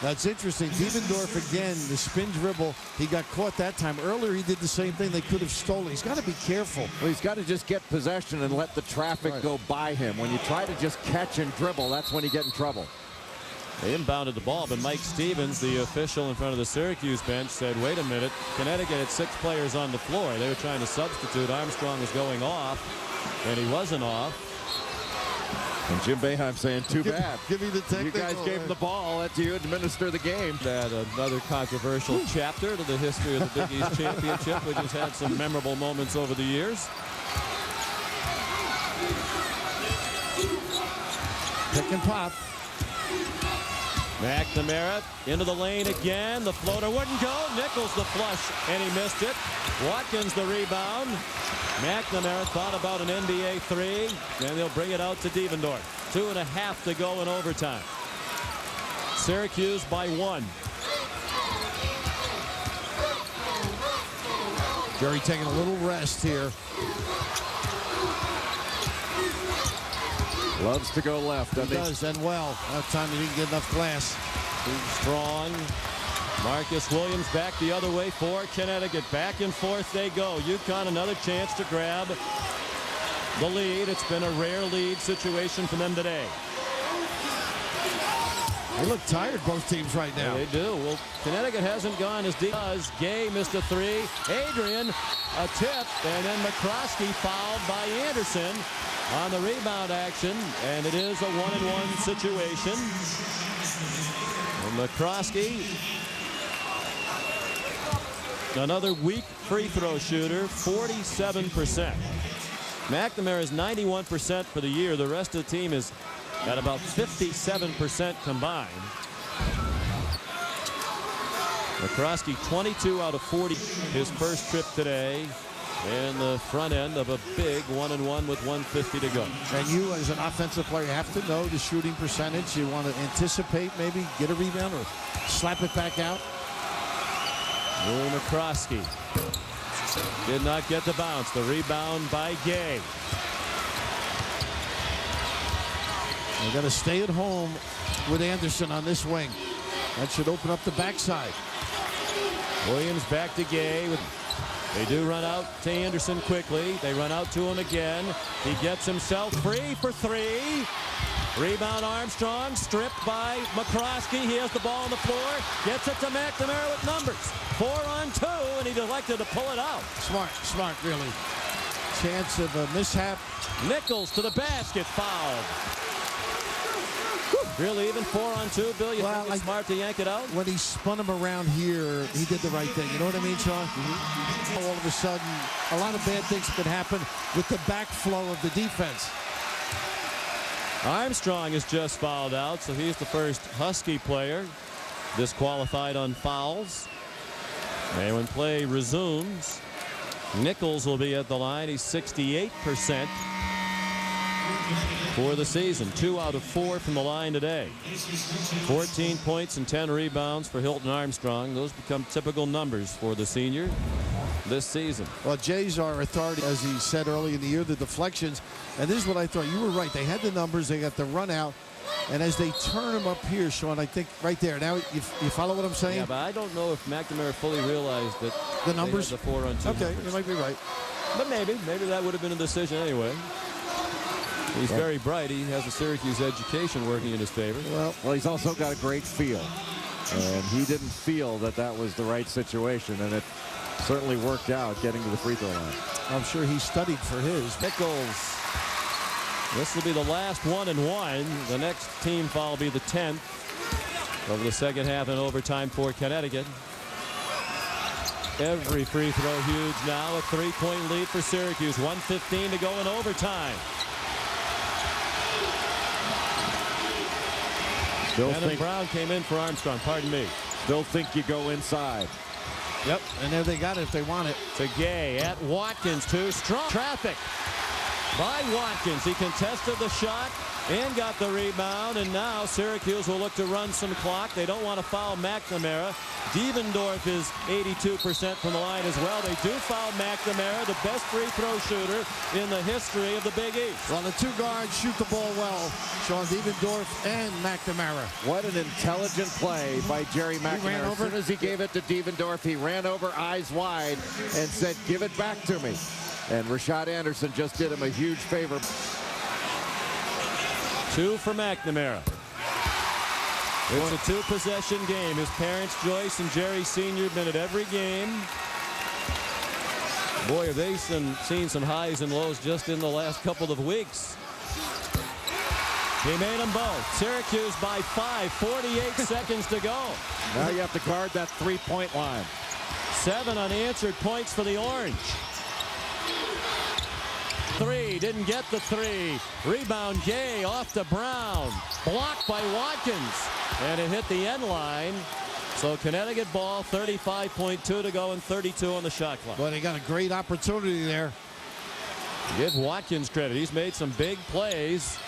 That's interesting. Devendorf again, the spin dribble. He got caught that time. Earlier he did the same thing. They could have stolen. He's got to be careful. Well, he's got to just get possession and let the traffic go by him. When you try to just catch and dribble, that's when you get in trouble. They inbounded the ball, but Mike Stevens, the official in front of the Syracuse bench, said, wait a minute, Connecticut had 6 players on the floor. They were trying to substitute. Armstrong was going off, and he wasn't off. And Jim Boeheim saying, too bad. Give me the technical. You guys gave him the ball. Let you administer the game. That another controversial chapter to the history of the Big East Championship, which has had some memorable moments over the years. Pick and pop. McNamara into the lane again. The floater wouldn't go. Nichols the flush, and he missed it. Watkins the rebound. McNamara thought about an NBA 3, and they'll bring it out to Devendorf. 2.5 to go in overtime. Syracuse by 1. Jerry taking a little rest here. Loves to go left. He does, and well. That time he didn't get enough glass. Too strong. Marcus Williams back the other way for Connecticut. Back and forth they go. UConn another chance to grab the lead. It's been a rare lead situation for them today. They look tired, both teams right now. Yeah, they do. Well, Connecticut hasn't gone as deep as Gay missed a 3. Adrian, a tip, and then McCroskey fouled by Anderson on the rebound action, and it is a 1-and-1 situation. And McCroskey, another weak free throw shooter, 47%. McNamara is 91% for the year. The rest of the team is at about 57% combined. McCroskey 22 out of 40 his first trip today, and the front end of a big 1-and-1 with 1:50 to go. And you as an offensive player have to know the shooting percentage. You want to anticipate, maybe get a rebound or slap it back out. Lou McCroskey did not get the bounce. The rebound by Gay. They got to stay at home with Anderson on this wing. That should open up the backside. Williams back to Gay. They do run out to Anderson quickly. They run out to him again. He gets himself free for 3. Rebound Armstrong, stripped by McCroskey. He has the ball on the floor. Gets it to McNamara with numbers. 4 on 2, and he elected to pull it out. Smart, really. Chance of a mishap. Nichols to the basket, fouled. Really even 4 on 2, Bill? You think it's smart to yank it out? When he spun him around here, he did the right thing. You know what I mean, Sean? All of a sudden, a lot of bad things could happen with the backflow of the defense. Armstrong is just fouled out, so he's the first Husky player disqualified on fouls. And when play resumes, Nichols will be at the line. He's 68% for the season. 2 out of 4 from the line today. 14 points and 10 rebounds for Hilton Armstrong. Those become typical numbers for the senior this season. Well, Jay's our authority, as he said early in the year, the deflections. And this is what I thought. You were right. They had the numbers. They got the run out. And as they turn him up here, Sean, I think right there. Now, you follow what I'm saying? Yeah, but I don't know if McNamara fully realized that the numbers? the 4-on-2 Okay, numbers. you might be right. But maybe that would have been a decision anyway. He's very bright. He has a Syracuse education working in his favor. Well, he's also got a great feel. And he didn't feel that that was the right situation, and it certainly worked out getting to the free throw line. I'm sure he studied for his. Nichols. This will be the last 1-1. The next team foul will be the 10th over the second half in overtime for Connecticut. Every free throw huge now. A 3-point lead for Syracuse. 1:15 to go in overtime. Denham Brown came in for Armstrong. Pardon me. Still think you go inside. Yep, and there they got it if they want it. To Gay at Watkins. Too strong. Traffic by Watkins. He contested the shot and got the rebound, and now Syracuse will look to run some clock. They don't want to foul McNamara. Devendorf is 82% from the line as well. They do foul McNamara, the best free throw shooter in the history of the Big East. Well, the two guards shoot the ball well, Sean Devendorf and McNamara. What an intelligent play by Jerry McNamara. As soon as he gave it to Devendorf, he ran over eyes wide and said, "Give it back to me." And Rashad Anderson just did him a huge favor. 2 for McNamara. It's a 2-possession game. His parents, Joyce and Jerry Sr., have been at every game. Boy, have they seen some highs and lows just in the last couple of weeks. He made them both. Syracuse by 5, 48 seconds to go. Now you have to guard that three-point line. 7 unanswered points for the Orange. 3, didn't get the 3. Rebound Gay off to Brown. Blocked by Watkins. And it hit the end line. So Connecticut ball, 35.2 to go and 32 on the shot clock. Well, they got a great opportunity there. Give Watkins credit. He's made some big plays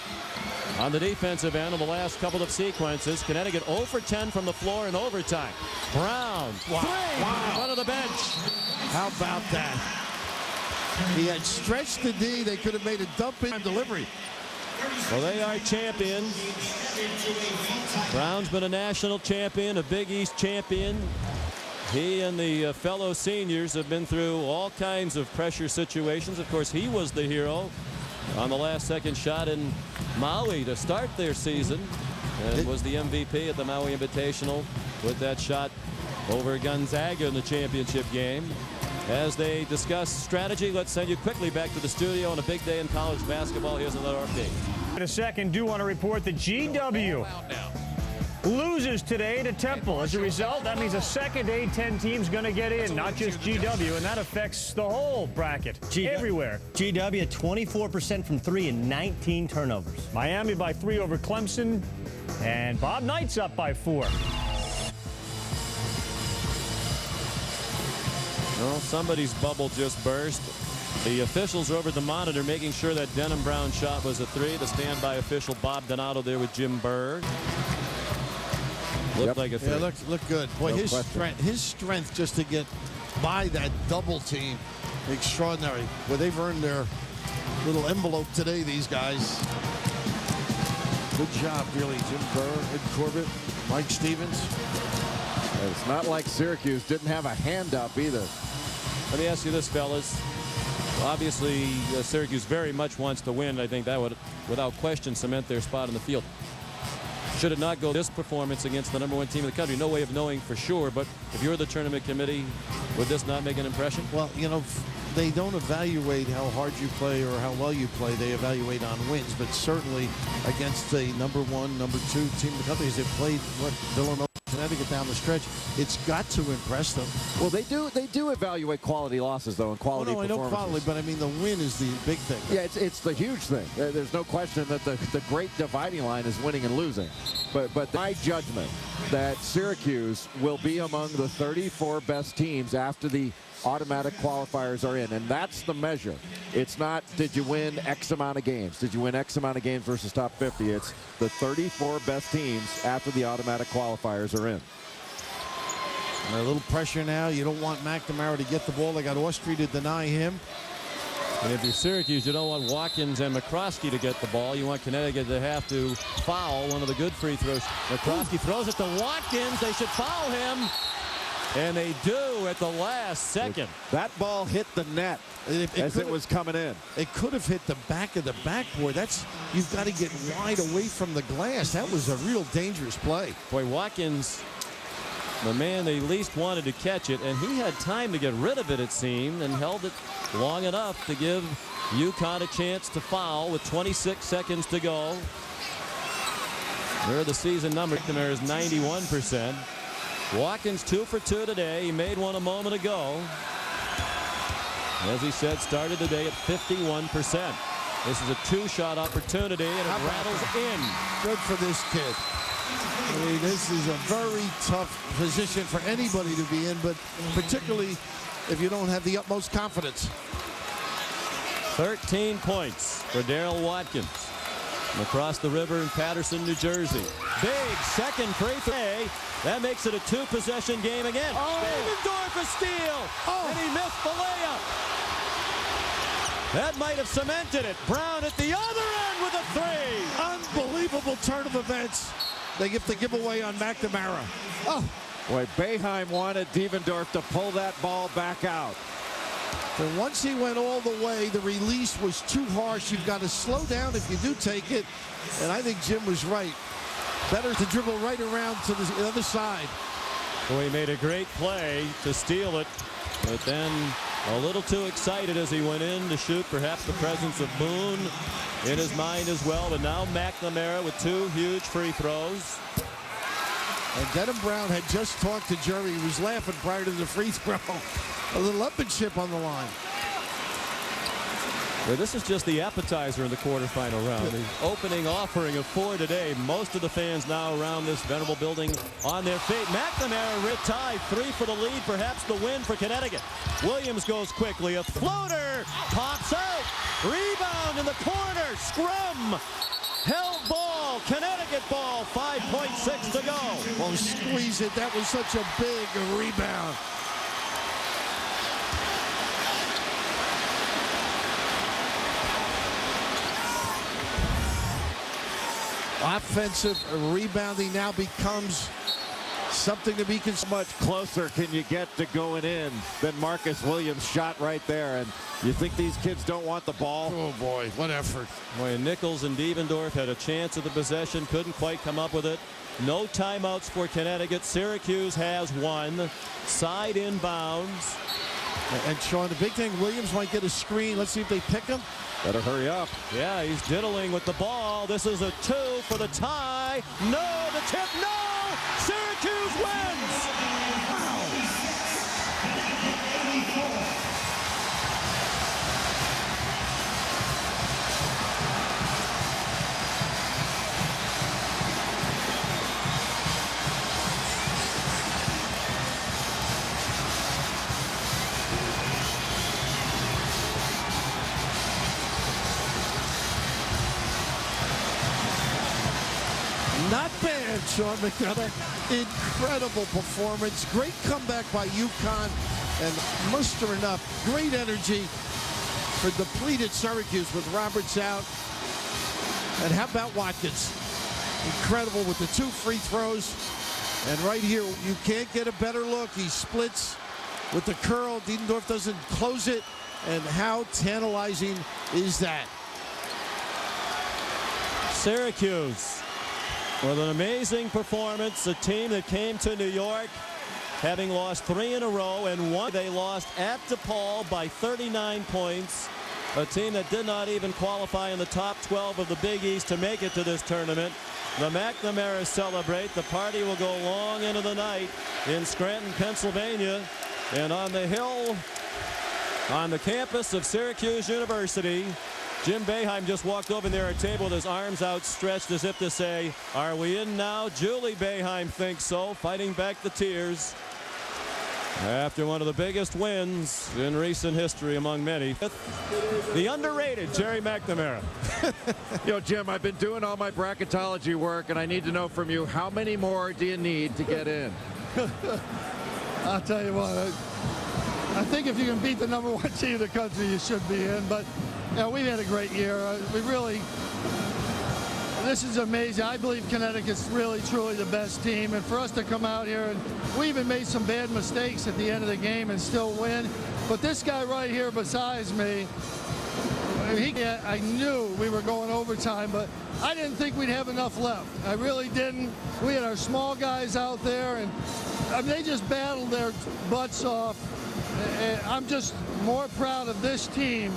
on the defensive end of the last couple of sequences. Connecticut 0 for 10 from the floor in overtime. Brown, 3, in front of the bench. How about that? He had stretched the D. They could have made a dump-in delivery. Well, they are champions. Brown's been a national champion, a Big East champion. He and the fellow seniors have been through all kinds of pressure situations. Of course, he was the hero on the last-second shot in Maui to start their season, and was the MVP at the Maui Invitational with that shot over Gonzaga in the championship game. As they discuss strategy, let's send you quickly back to the studio on a big day in college basketball. Here's another update. In a second, do want to report that GW loses today to Temple. As a result, that means a second A-10 team's going to get in, not just GW, and that affects the whole bracket everywhere. GW 24% from 3 and 19 turnovers. Miami by 3 over Clemson, and Bob Knight's up by 4. Well, somebody's bubble just burst. The officials over the monitor making sure that Denham Brown shot was a 3. The standby official Bob Donato there with Jim Berg. Looked like a 3. Yeah, looked good. Boy, No his strength just to get by that double team, extraordinary. Well, they've earned their little envelope today, these guys. Good job, really, Jim Berg, Ed Corbett, Mike Stevens. It's not like Syracuse didn't have a hand up either. Let me ask you this, fellas. Obviously, Syracuse very much wants to win. I think that would, without question, cement their spot in the field. Should it not go this performance against the #1 team in the country? No way of knowing for sure, but if you're the tournament committee, would this not make an impression? Well, you know, they don't evaluate how hard you play or how well you play. They evaluate on wins, but certainly against the #1, #2 team in the country, as they played Villanova, Connecticut down the stretch, it's got to impress them. Well, they do evaluate quality losses, though, and quality I know performances. quality, but I mean the win is the big thing. Yeah, it's the huge thing. There's no question that the great dividing line is winning and losing. But my judgment that Syracuse will be among the 34 best teams after the automatic qualifiers are in, and that's the measure. It's not did you win X amount of games, did you win X amount of games versus top 50. It's the 34 best teams after the automatic qualifiers are in. A little pressure now. You don't want McNamara to get the ball. They got Austri to deny him. And if you're Syracuse, you don't want Watkins and McCroskey to get the ball. You want Connecticut to have to foul one of the good free throws. McCroskey throws it to Watkins. They should foul him. And they do at the last second. That ball hit the net as it was coming in. It could have hit the back of the backboard. You've got to get wide away from the glass. That was a real dangerous play. Boy, Watkins, the man they least wanted to catch it, and he had time to get rid of it, it seemed, and held it long enough to give UConn a chance to foul with 26 seconds to go. There the season number there is 91%. Watkins 2 for 2 today. He made one a moment ago. As he said, started today at 51%. This is a 2-shot opportunity, and it rattles in. Good for this kid. I mean, this is a very tough position for anybody to be in, but particularly if you don't have the utmost confidence. 13 points for Darryl Watkins from across the river in Paterson, New Jersey. Big second free throw. That makes it a 2-possession game again. Stevendorf a steal, and he missed the layup. That might have cemented it. Brown at the other end with a 3. Unbelievable turn of events. They get the giveaway on McNamara. Boy, Boeheim wanted Stevendorf to pull that ball back out. And once he went all the way, the release was too harsh. You've got to slow down if you do take it. And I think Jim was right. Better to dribble right around to the other side. Boy, he made a great play to steal it, but then a little too excited as he went in to shoot. Perhaps the presence of Boone in his mind as well. But now McNamara with 2 huge free throws. And Denham Brown had just talked to Jerry. He was laughing prior to the free throw. A little up and chip on the line. Well, this is just the appetizer in the quarterfinal round. The opening offering of 4 today. Most of the fans now around this venerable building on their feet. McNamara rip tie, 3 for the lead, perhaps the win for Connecticut. Williams goes quickly. A floater pops out. Rebound in the corner. Scrum. Held ball. Connecticut ball. 5.6 to go. Well, squeeze it. That was such a big rebound. Offensive rebounding now becomes something to be considered. Much closer can you get to going in than Marcus Williams' shot right there? And you think these kids don't want the ball? Oh boy, what effort. Boy, Nichols and Stevendorf had a chance at the possession, couldn't quite come up with it. No timeouts for Connecticut. Syracuse has 1. Side inbounds. And Sean, the big thing, Williams might get a screen. Let's see if they pick him. Better hurry up. Yeah, he's diddling with the ball. This is a 2 for the tie. No, the tip, no! Syracuse wins! Not bad, Sean McDonough. Incredible performance. Great comeback by UConn. And mustering up great energy for depleted Syracuse with Roberts out. And how about Watkins? Incredible with the 2 free throws. And right here, you can't get a better look. He splits with the curl. Stevendorf doesn't close it. And how tantalizing is that? Syracuse with an amazing performance. A team that came to New York having lost 3 in a row, and 1 they lost at DePaul by 39 points. A team that did not even qualify in the top 12 of the Big East to make it to this tournament. The McNamara celebrate. The party will go long into the night in Scranton, Pennsylvania. And on the hill, on the campus of Syracuse University, Jim Boeheim just walked over there at a table with his arms outstretched as if to say, are we in now? Julie Boeheim thinks so, fighting back the tears after one of the biggest wins in recent history among many. The underrated Jerry McNamara. You know, Jim, I've been doing all my bracketology work, and I need to know from you, how many more do you need to get in? I'll tell you what, I think if you can beat the #1 team in the country, you should be in. But we've had a great year. This is amazing. I believe Connecticut's really, truly the best team. And for us to come out here, and we even made some bad mistakes at the end of the game and still win. But this guy right here besides me, I knew we were going overtime, but I didn't think we'd have enough left. I really didn't. We had our small guys out there, and they just battled their butts off. And I'm just more proud of this team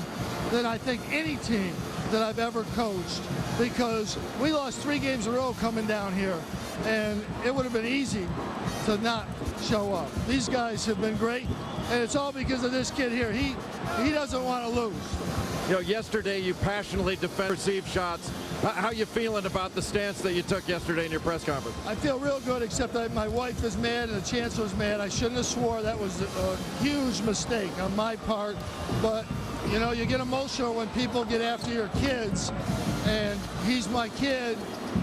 than I think any team that I've ever coached, because we lost 3 games in a row coming down here, and it would have been easy to not show up. These guys have been great, and it's all because of this kid here. He doesn't want to lose. You know, yesterday you passionately defend received shots. How you feeling about the stance that you took yesterday in your press conference? I feel real good, except that my wife is mad and the chancellor's mad. I shouldn't have swore. That was a huge mistake on my part. But, you know, you get emotional when people get after your kids, and he's my kid,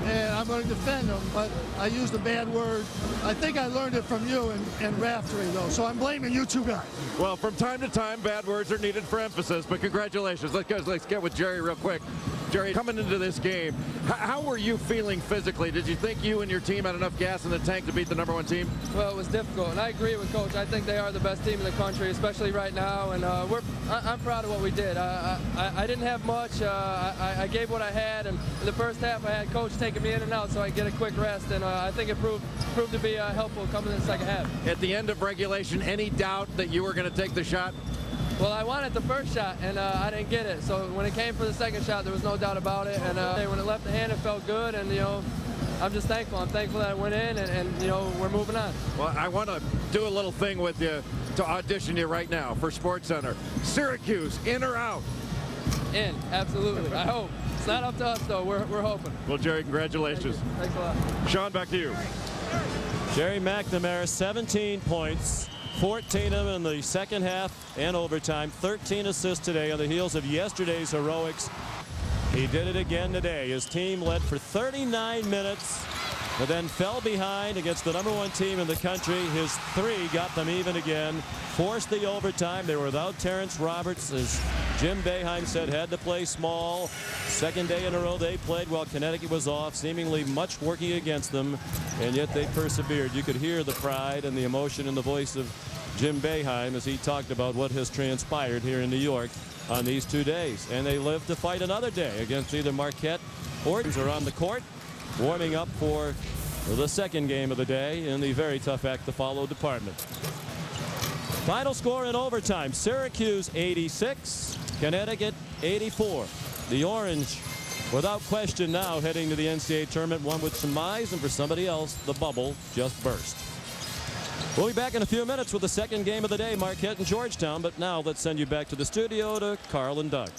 and I'm going to defend him. But I used a bad word. I think I learned it from you and Raftery, though. So I'm blaming you two guys. Well, from time to time, bad words are needed for emphasis, but congratulations. Let's get with Jerry real quick. Jerry, coming into this game, how were you feeling physically? Did you think you and your team had enough gas in the tank to beat the #1 team? Well, it was difficult, and I agree with Coach. I think they are the best team in the country, especially right now, and I'm proud of what we did. I didn't have much. I gave what I had, and in the first half I had Coach taking me in and out so I could get a quick rest, and I think it proved to be helpful coming in the second half. At the end of regulation, any doubt that you were going to take the shot? Well, I wanted the first shot, and I didn't get it. So when it came for the second shot, there was no doubt about it. And when it left the hand, it felt good. And, you know, I'm just thankful. I'm thankful that it went in, and you know, we're moving on. Well, I want to do a little thing with you to audition you right now for SportsCenter. Syracuse, in or out? In, absolutely. I hope. It's not up to us, though. We're hoping. Well, Jerry, congratulations. Thanks a lot. Sean, back to you. Jerry McNamara, 17 points. 14 of them in the second half and overtime. 13 assists today on the heels of yesterday's heroics. He did it again today. His team led for 39 minutes, but then fell behind against the #1 team in the country. His 3 got them even again, forced the overtime. They were without Terrence Roberts, as Jim Boeheim said, had to play small. Second day in a row they played while Connecticut was off, seemingly much working against them, and yet they persevered. You could hear the pride and the emotion in the voice of Jim Boeheim as he talked about what has transpired here in New York on these 2 days. And they live to fight another day against either Marquette or are on the court, warming up for the second game of the day in the very tough act to follow department. Final score in overtime: Syracuse 86, Connecticut 84. The Orange, without question, now heading to the NCAA tournament, one with some eyes, and for somebody else, the bubble just burst. We'll be back in a few minutes with the second game of the day, Marquette and Georgetown. But now let's send you back to the studio to Carl and Doug.